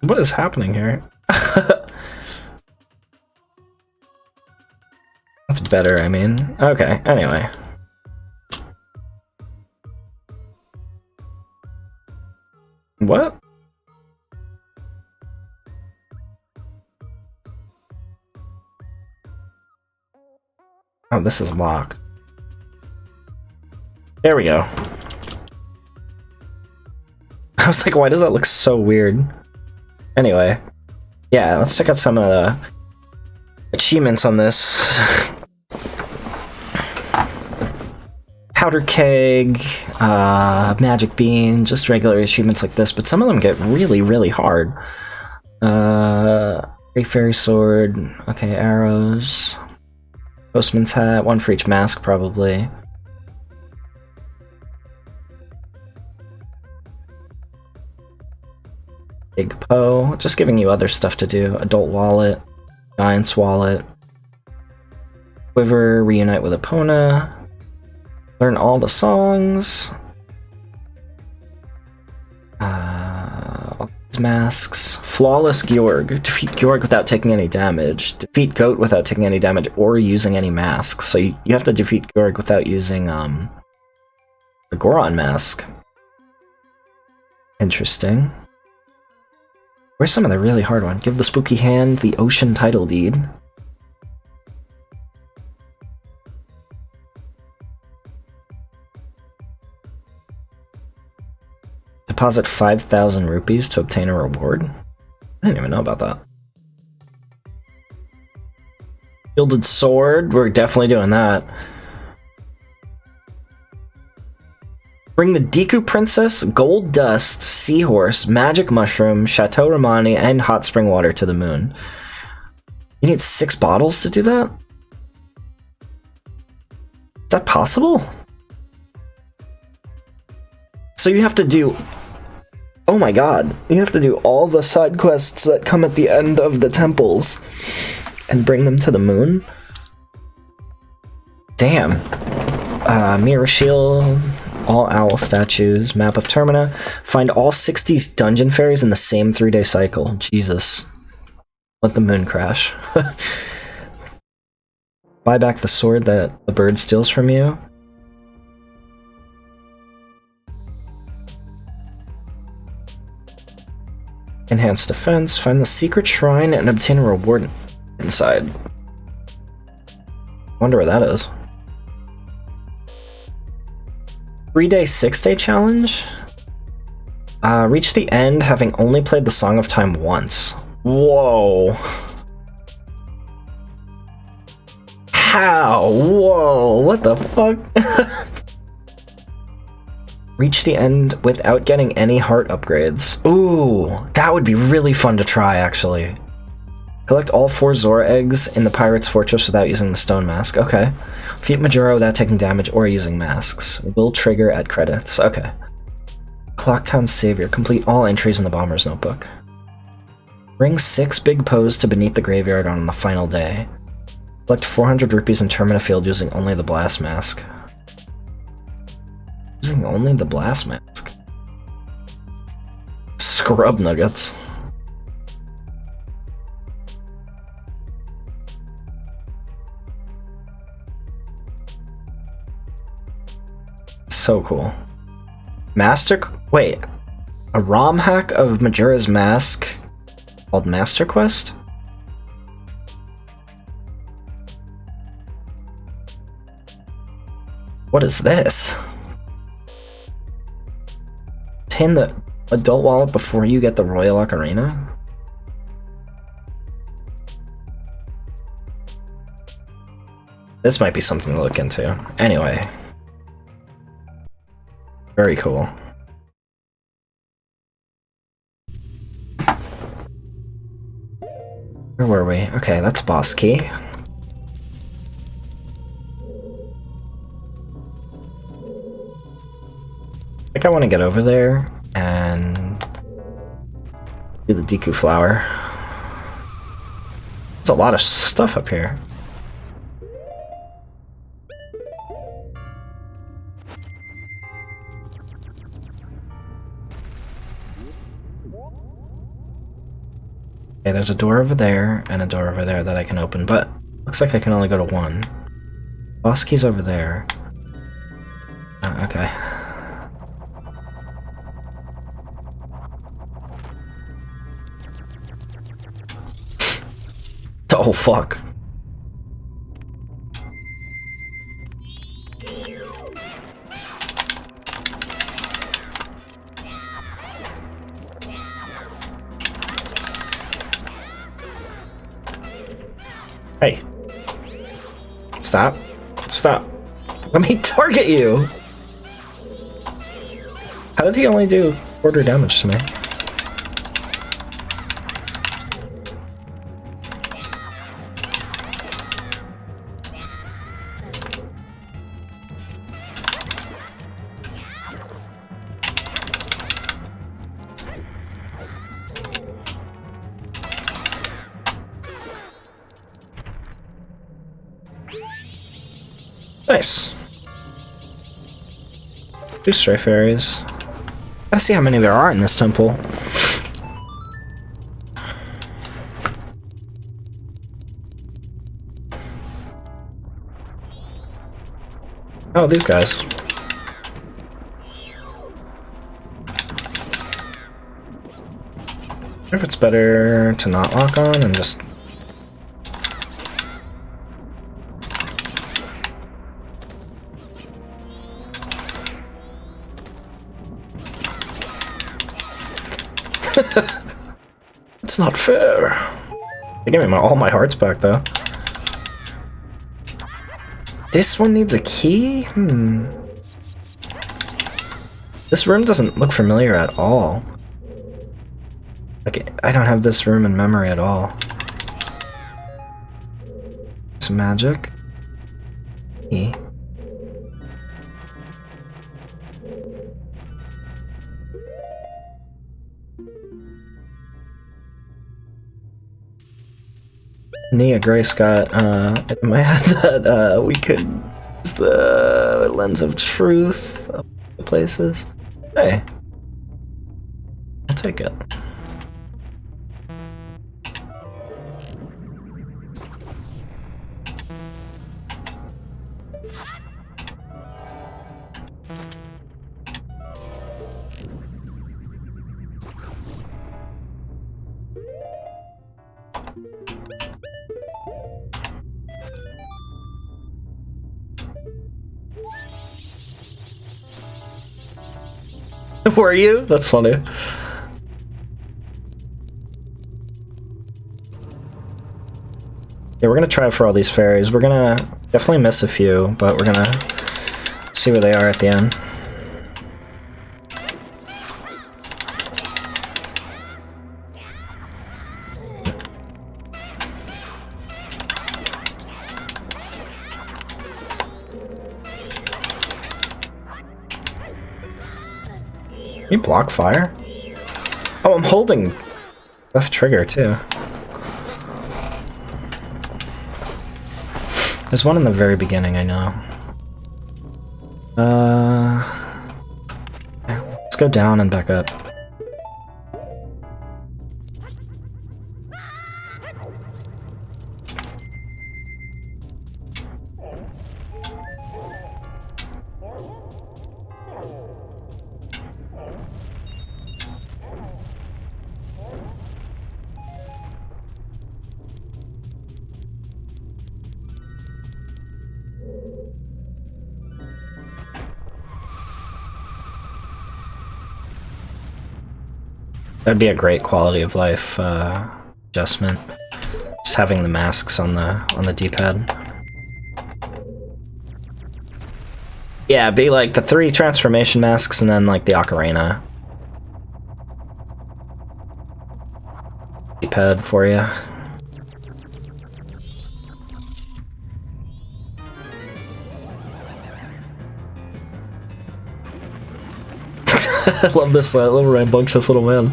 What is happening here? That's better, I mean. Okay, anyway. What? Oh, this is locked. There we go. I was like, why does that look so weird? Anyway, yeah, let's check out some of the achievements on this. Powder Keg, Magic Bean, just regular achievements like this, but some of them get really, really hard. Great Fairy Sword, okay, arrows, Postman's Hat, 1 for each mask probably. Big Poe, just giving you other stuff to do. Adult Wallet, Giant's Wallet, Quiver, Reunite with Epona, learn all the songs, all these masks, Flawless Georg, defeat Georg without taking any damage, defeat Goat without taking any damage or using any masks, so you have to defeat Georg without using the Goron mask. Interesting. Where's some of the really hard one? Give the Spooky Hand the Ocean Title Deed. Deposit 5,000 rupees to obtain a reward? I didn't even know about that. Gilded Sword, we're definitely doing that. Bring the Deku Princess, Gold Dust, Seahorse, Magic Mushroom, Chateau Romani, and Hot Spring Water to the moon. You need 6 bottles to do that? Is that possible? So you have to do... Oh my god. You have to do all the side quests that come at the end of the temples and bring them to the moon? Damn. Mirror shield, all owl statues, map of Termina. Find all 60 dungeon fairies in the same 3-day cycle. Jesus. Let the moon crash. Buy back the sword that the bird steals from you. Enhance defense. Find the secret shrine and obtain a reward inside. Wonder where that is. 3-day, 6-day challenge? Reach the end having only played the Song of Time once. Whoa. How? Whoa, what the fuck? Reach the end without getting any heart upgrades. Ooh, that would be really fun to try, actually. Collect all 4 Zora eggs in the Pirate's Fortress without using the Stone Mask. Okay. Defeat Majora without taking damage or using masks. Will trigger at credits. Okay. Clocktown Savior. Complete all entries in the Bomber's Notebook. Bring 6 big Poes to beneath the graveyard on the final day. Collect 400 rupees in Termina Field using only the Blast Mask. Using only the Blast Mask. Scrub nuggets. So cool. Wait. A ROM hack of Majora's Mask called Master Quest? What is this? Obtain the adult wallet before you get the Royal Ocarina? This might be something to look into. Anyway. Very cool. Where were we? Okay, that's boss key. I think I want to get over there and do the Deku flower. There's a lot of stuff up here. Okay, there's a door over there and a door over there that I can open, but looks like I can only go to one. Boss key's over there. Okay. Oh, fuck. Hey. Stop. Stop. Let me target you! How did he only do quarter damage to me? Nice. 2 stray fairies. Gotta see how many there are in this temple. Oh, these guys. I wonder if it's better to not lock on and just... It's not fair. They gave me all my hearts back, though. This one needs a key? This room doesn't look familiar at all. Like, I don't have this room in memory at all. It's magic. Key. Nia Grace got in my head that we could It's the lens of truth of the places. Hey. I'll take it. Were you? That's funny. Yeah, we're gonna try for all these fairies. We're gonna definitely miss a few, but we're gonna see where they are at the end. Can you block fire? Oh, I'm holding left trigger too. There's one in the very beginning, I know. Let's go down and back up. That'd be a great quality of life adjustment. Just having the masks on the D-pad. Yeah, be like the 3 transformation masks and then like the ocarina D-pad for you. I love this little rambunctious little man.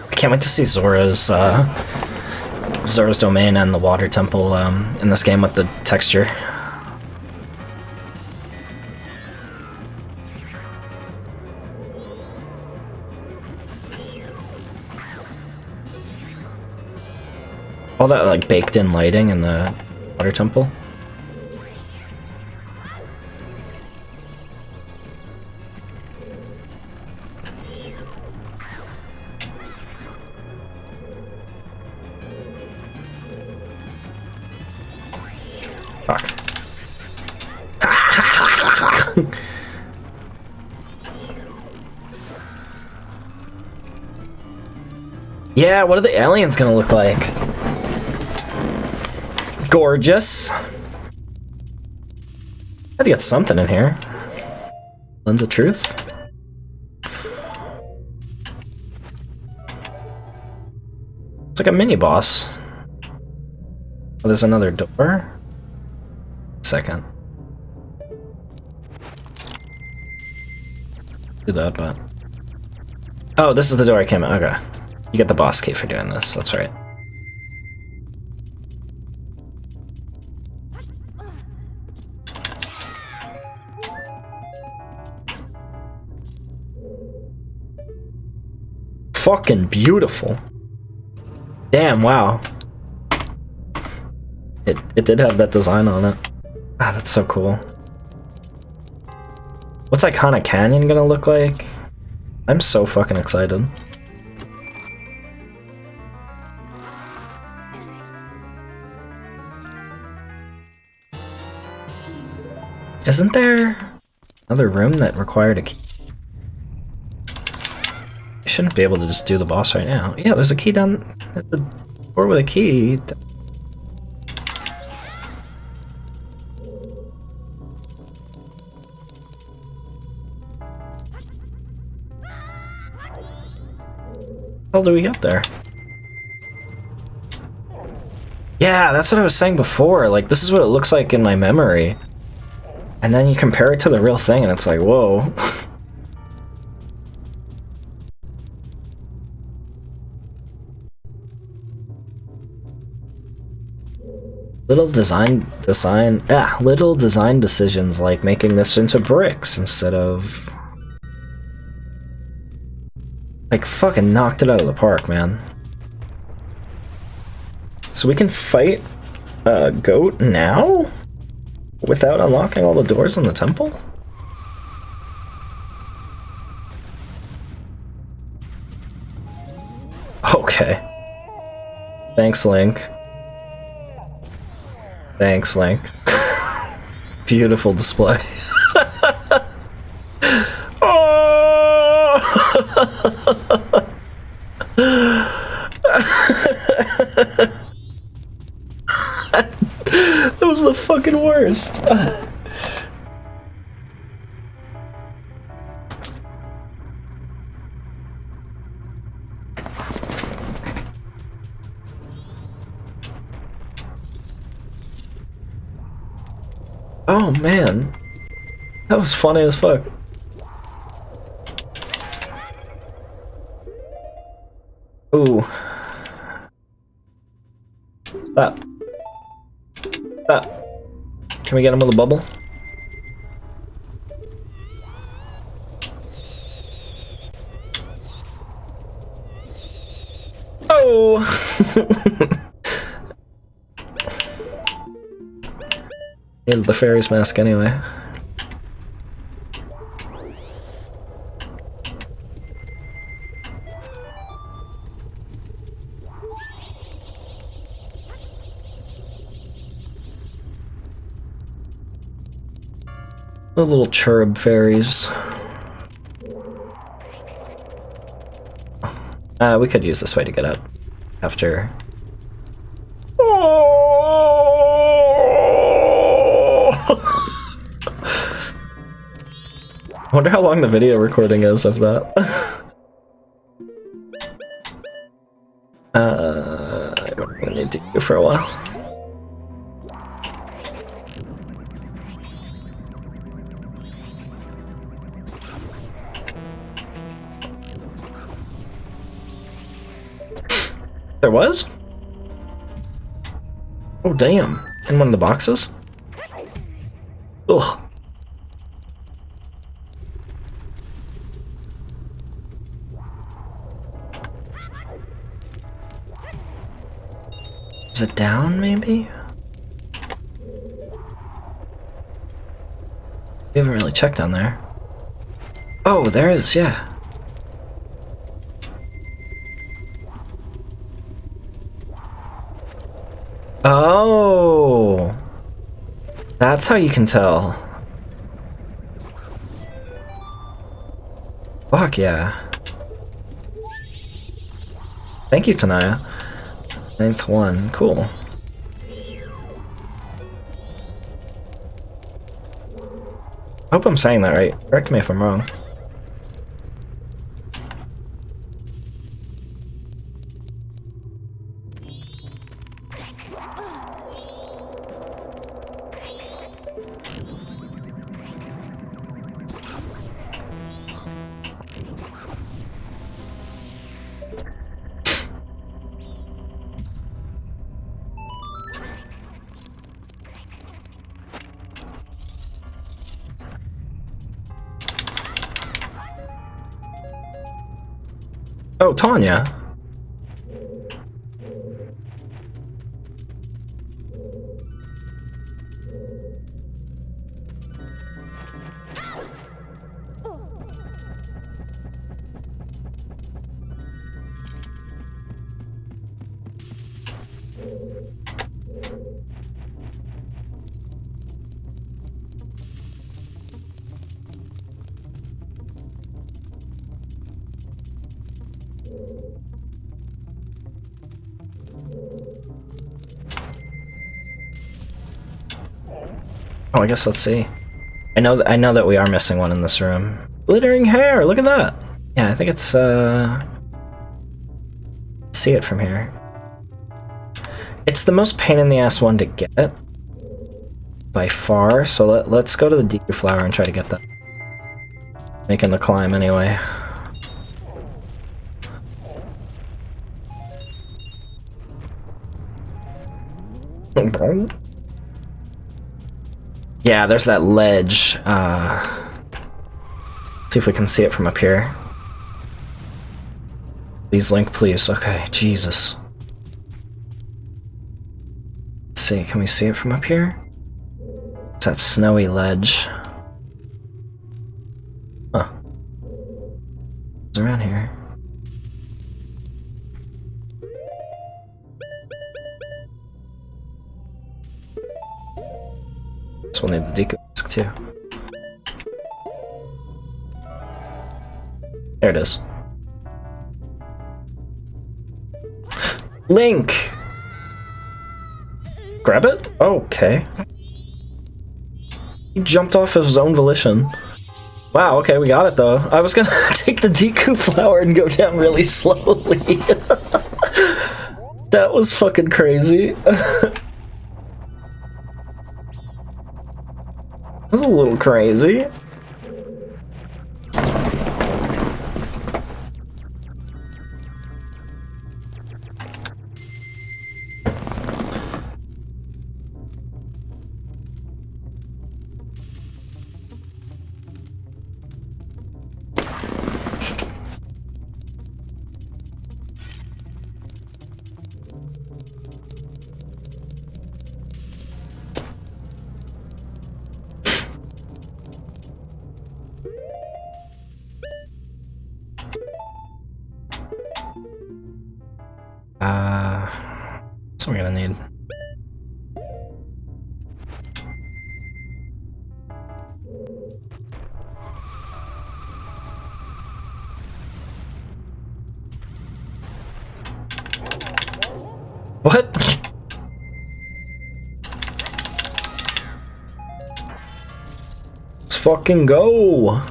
I can't wait to see Zora's domain and the water temple in this game with the texture. All that like baked in lighting in the water temple. Fuck. Yeah, what are the aliens gonna look like? Gorgeous. Had to get something in here. Lens of truth. It's like a mini boss. Oh, there's another door. Second. Do that, but... Oh, this is the door I came in. Okay. You get the boss key for doing this. That's right. Fucking beautiful. Damn, wow. It did have that design on it. Ah, that's so cool. What's Iconic Canyon gonna look like? I'm so fucking excited. Isn't there another room that required a key? I shouldn't be able to just do the boss right now. Yeah, there's a key down at the door with a key. How do we get there? Yeah, that's what I was saying before. Like, this is what it looks like in my memory. And then you compare it to the real thing, and it's like, whoa. Little design decisions like making this into bricks instead of... Like, fucking knocked it out of the park, man. So we can fight a goat now? Without unlocking all the doors in the temple? Okay. Thanks, Link. Thanks, Link. Beautiful display. Oh! That was the fucking worst. Oh man, that was funny as fuck. Ooh. Stop. Stop. Can we get him with a bubble? Oh! Needed the fairy's mask anyway. The little cherub fairies. We could use this way to get out after. I wonder how long the video recording is of that. I'm gonna need to go for a while. There was? Oh damn. In one of the boxes? Ugh. Is it down, maybe? We haven't really checked down there. Oh, there is, yeah. Oh! That's how you can tell. Fuck yeah. Thank you, Tanaya. 9th one, cool. I hope I'm saying that right. Correct me if I'm wrong. Oh, Tanya. Oh, I guess let's see. I know that we are missing one in this room. Glittering hair, look at that. Yeah, I think it's see it from here. It's the most pain in the ass one to get by far, so let's go to the Deku Flower and try to get that. Making the climb anyway. Yeah, there's that ledge. See if we can see it from up here. Please, Link, please. Okay, Jesus. Let's see, can we see it from up here? It's that snowy ledge. Huh. It's around here. This will need the Deku Mask too. There it is. Link! Grab it? Okay. He jumped off of his own volition. Wow, okay, we got it though. I was gonna take the Deku Flower and go down really slowly. That was fucking crazy. That was a little crazy. That's what we're gonna need. What? Let's fucking go!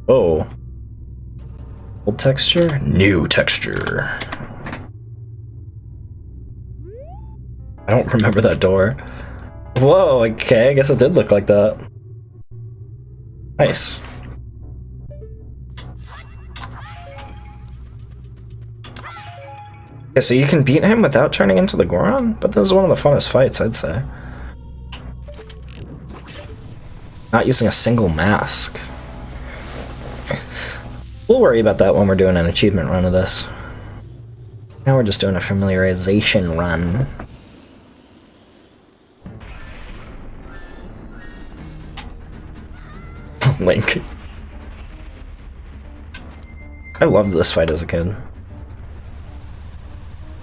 Oh. Old texture? New texture. I don't remember that door. Whoa, okay, I guess it did look like that. Nice. Okay, so you can beat him without turning into the Goron? But this is one of the funnest fights, I'd say. Not using a single mask. We'll worry about that when we're doing an achievement run of this. Now we're just doing a familiarization run. Link. I loved this fight as a kid.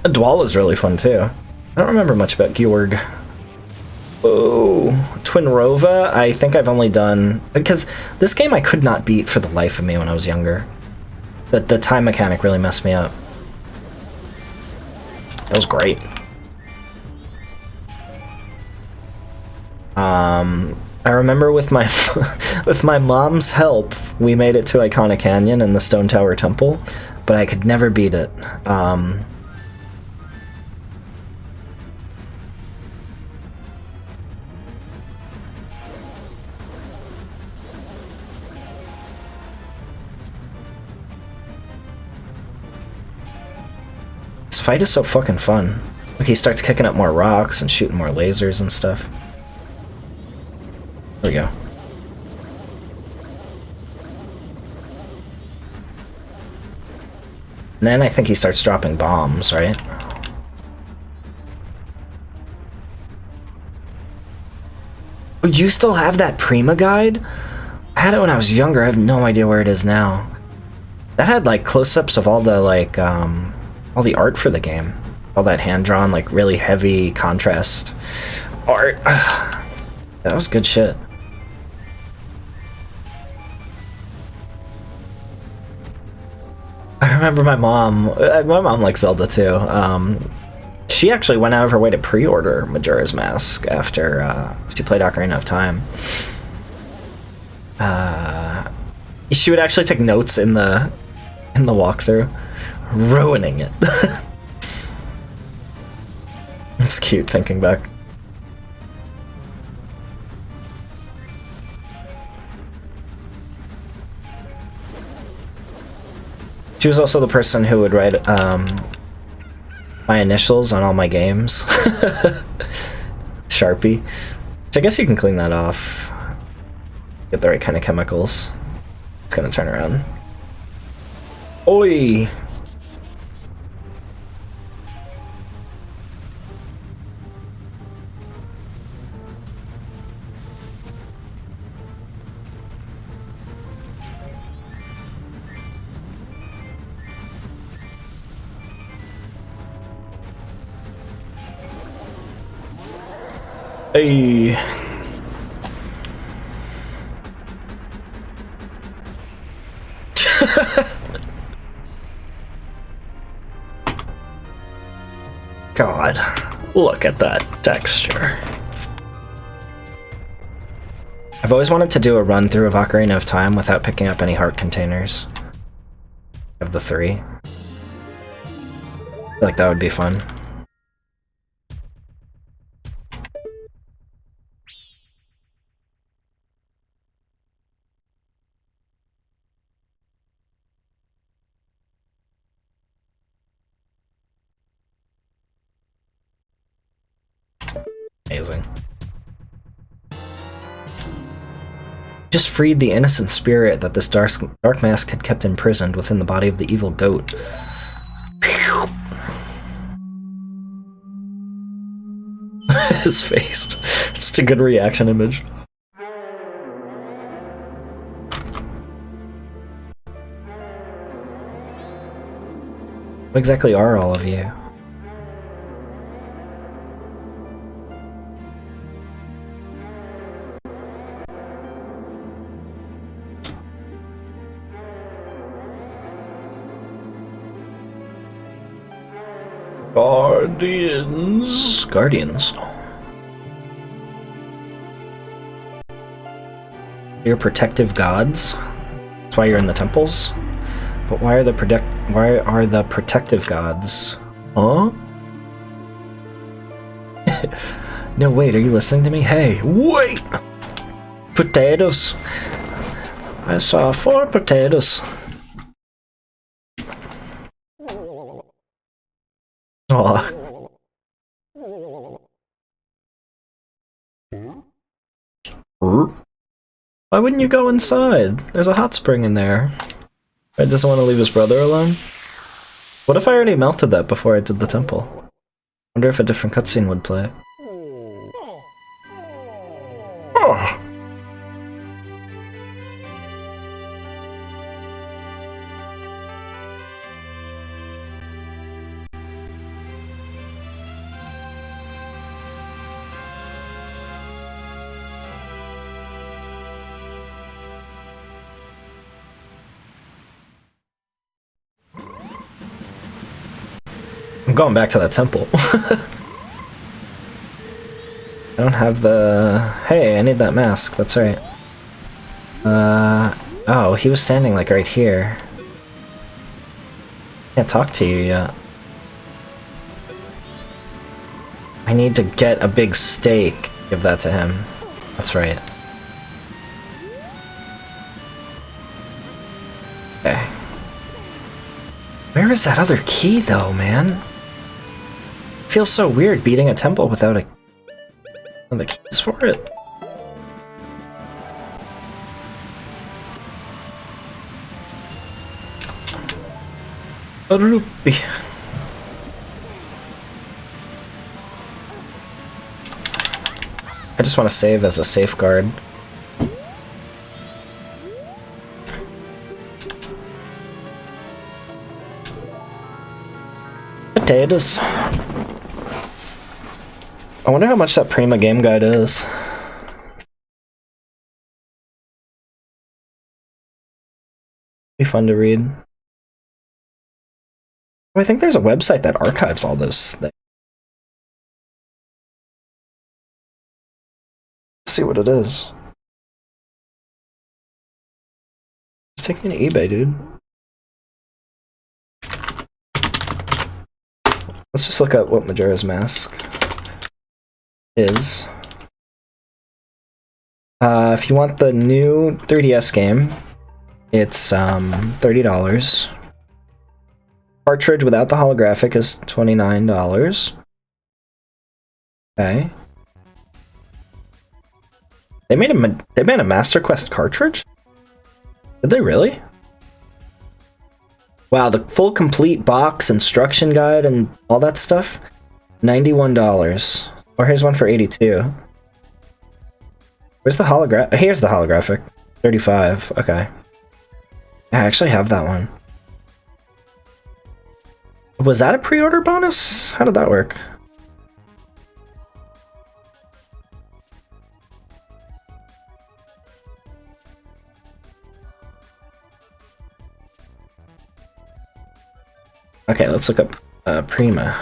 Dwal is really fun too. I don't remember much about Georg. Oh, Twinrova, I think I've only done... Because this game I could not beat for the life of me when I was younger. The time mechanic really messed me up. That was great. I remember with my with my mom's help, we made it to Iconic Canyon and the Stone Tower Temple, but I could never beat it. This fight is so fucking fun. Like, he starts kicking up more rocks and shooting more lasers and stuff. There we go. And then I think he starts dropping bombs, right? Oh, you still have that Prima guide? I had it when I was younger. I have no idea where it is now. That had like close-ups of all the like all the art for the game. All that hand-drawn, like really heavy contrast art. That was good shit. I remember my mom likes Zelda too. She actually went out of her way to pre-order Majora's Mask after she played Ocarina of Time. She would actually take notes in the in the walkthrough. Ruining it. It's cute thinking back. She was also the person who would write my initials on all my games. Sharpie. So I guess you can clean that off. Get the right kind of chemicals. It's gonna turn around. Oi! Hey. God, look at that texture. I've always wanted to do a run through of Ocarina of Time without picking up any heart containers. Of the 3. I feel like that would be fun. Amazing. Just freed the innocent spirit that this dark mask had kept imprisoned within the body of the evil goat. His face. It's such a good reaction image. What exactly are all of you? Guardians. You're protective gods? That's why you're in the temples? But why are the protective gods? Huh? No, wait, are you listening to me? Hey, wait! Potatoes. I saw 4 potatoes. Aw. Why wouldn't you go inside? There's a hot spring in there. I just want to leave his brother alone. What if I already melted that before I did the temple? Wonder if a different cutscene would play. Oh. I'm going back to that temple. I don't have the... Hey, I need that mask, that's right. Oh, he was standing like right here. Can't talk to you yet. I need to get a big steak. Give that to him. That's right. Okay. Where is that other key though, man? It feels so weird beating a temple without the keys for it. A rupee. I just want to save as a safeguard. Potatoes. I wonder how much that Prima game guide is. Be fun to read. I think there's a website that archives all those things. Let's see what it is. Just take me to eBay, dude. Let's just look up what Majora's Mask is. If you want the new 3DS game, it's $30. Cartridge without the holographic is $29. Okay. They made a Master Quest cartridge? Did they really? Wow, the full complete box, instruction guide, and all that stuff? $91. Or here's one for $82. Where's the holographic? Here's the holographic. $35. Okay. I actually have that one. Was that a pre-order bonus? How did that work? Okay, let's look up Prima.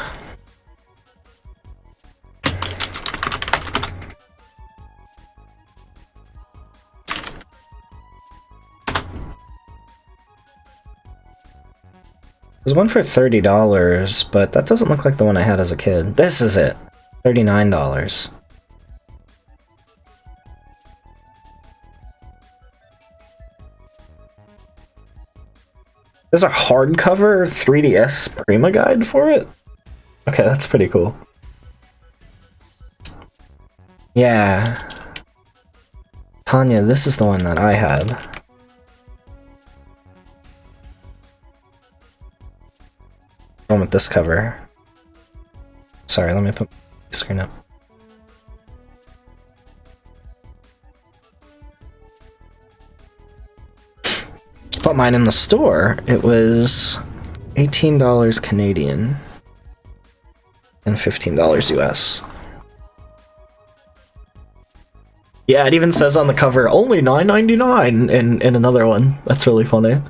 There's one for $30, but that doesn't look like the one I had as a kid. This is it. $39. There's a hardcover 3DS Prima guide for it? Okay, that's pretty cool. Yeah. Tanya, this is the one that I had. One with this cover. Sorry, let me put the screen up. Bought mine in the store. It was $18 Canadian and $15 US. Yeah, it even says on the cover only $9.99 in another one. That's really funny.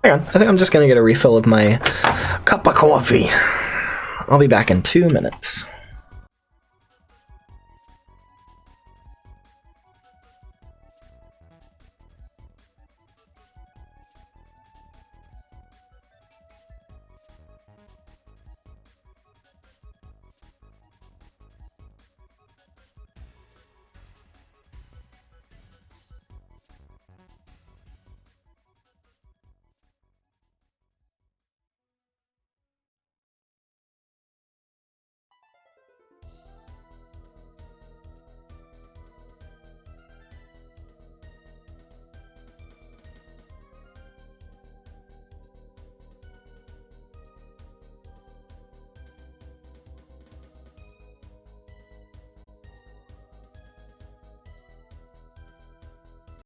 Hang on, I think I'm just gonna get a refill of my cup of coffee. I'll be back in 2 minutes.